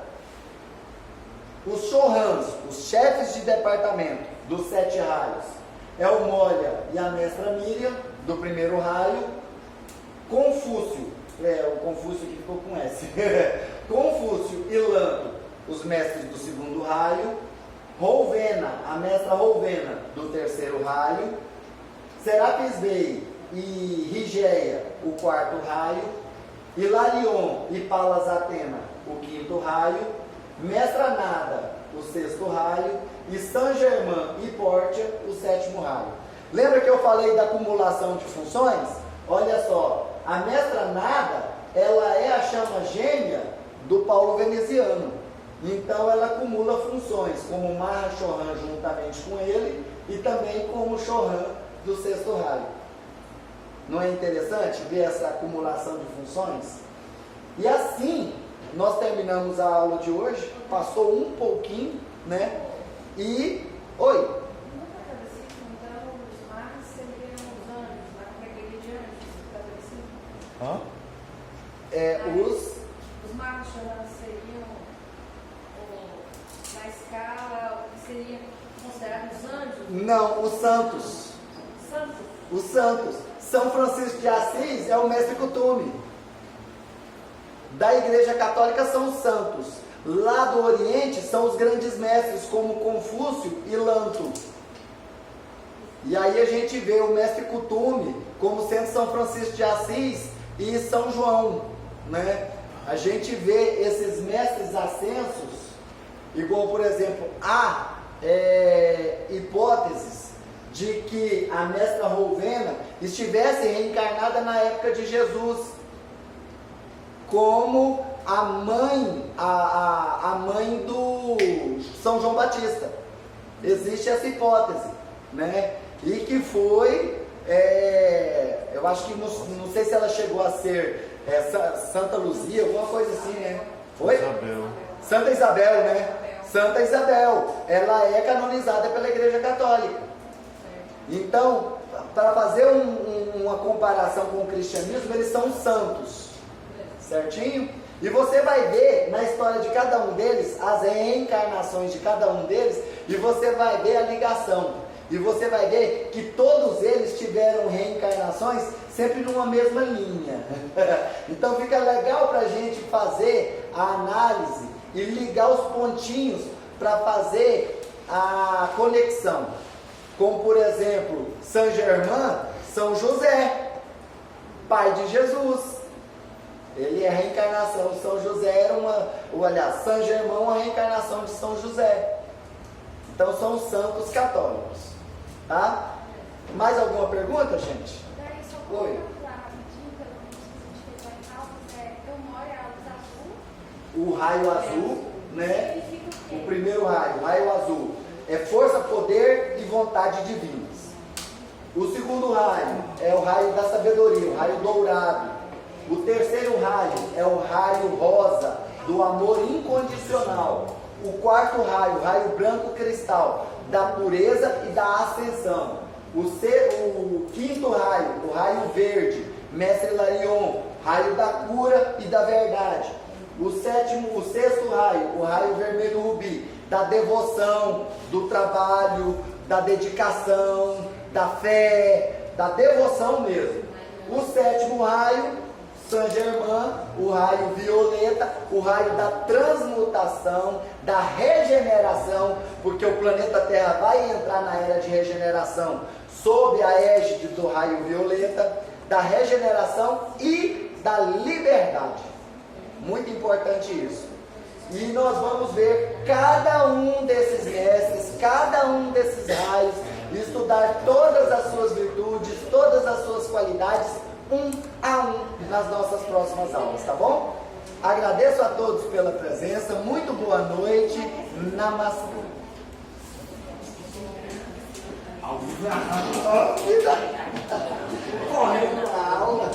Os Shohans, os chefes de departamento dos 7 raios, é o Molha e a Mestra Miriam, do primeiro raio. Confúcio, o Confúcio que ficou com S. Confúcio e Lanto, os mestres do segundo raio. Rovena, a Mestra Rovena, do terceiro raio. Serapis Bey e Rigeia, o quarto raio. Hilarion e Palas Atena, o quinto raio. Mestra Nada, o sexto raio. E Saint Germain e Portia, o sétimo raio. Lembra que eu falei da acumulação de funções? Olha só, a Mestra Nada, ela é a chama gêmea do Paulo veneziano. Então ela acumula funções, como Mahashohan juntamente com ele, e também como Shohan do sexto raio. Não é interessante ver essa acumulação de funções? E assim, nós terminamos a aula de hoje, passou um pouquinho, né? E... Oi? Hã? Os Mahashohans seriam, na escala, seriam considerados anjos? Não, os santos. Santos? Os santos. São Francisco de Assis é o Mestre Kuthumi. Da Igreja Católica são os santos. Lá do Oriente são os grandes mestres, como Confúcio e Lanto. E aí a gente vê o Mestre Kuthumi como sendo São Francisco de Assis e São João, né? A gente vê esses mestres ascensos, igual, por exemplo, há hipóteses de que a Mestra Rovena estivesse reencarnada na época de Jesus, como a mãe do São João Batista. Existe essa hipótese, né? E que foi, eu acho que, não sei se ela chegou a ser Santa Luzia, alguma coisa assim, né? Foi? Isabel. Santa Isabel, né? Santa Isabel, ela é canonizada pela Igreja Católica. Então, para fazer uma comparação com o cristianismo, eles são santos. certinho? E você vai ver na história de cada um deles, as reencarnações de cada um deles, e você vai ver a ligação. E você vai ver que todos eles tiveram reencarnações sempre numa mesma linha. Então fica legal para a gente fazer a análise e ligar os pontinhos para fazer a conexão. Como por exemplo, Saint Germain, São José, pai de Jesus. Ele é a reencarnação de São José, Saint Germain é uma reencarnação de São José. Então são os santos católicos. Tá? Mais alguma pergunta, gente? Daí só Oi. para falar rapidinho, pelo menos que a gente fez lá em Alves, eu moro em Alves Azul. O raio azul, né? Significa o quê? O primeiro raio azul, é força, poder e vontade divinas. O segundo raio é o raio da sabedoria, o raio dourado. O terceiro raio é o raio rosa, do amor incondicional. O quarto raio, o raio branco cristal, da pureza e da ascensão. O quinto raio, o raio verde, Mestre Larion, raio da cura e da verdade. O sexto raio, o raio vermelho rubi, da devoção, do trabalho, da dedicação, da fé, da devoção mesmo. O sétimo raio, Saint Germain, o raio violeta, o raio da transmutação, da regeneração, porque o planeta Terra vai entrar na era de regeneração sob a égide do raio violeta, da regeneração e da liberdade. Muito importante isso. E nós vamos ver cada um desses mestres, cada um desses raios, estudar todas as suas virtudes, todas as suas qualidades, um a um, nas nossas próximas aulas, tá bom? Agradeço a todos pela presença, muito boa noite, namastê. Correndo a aula.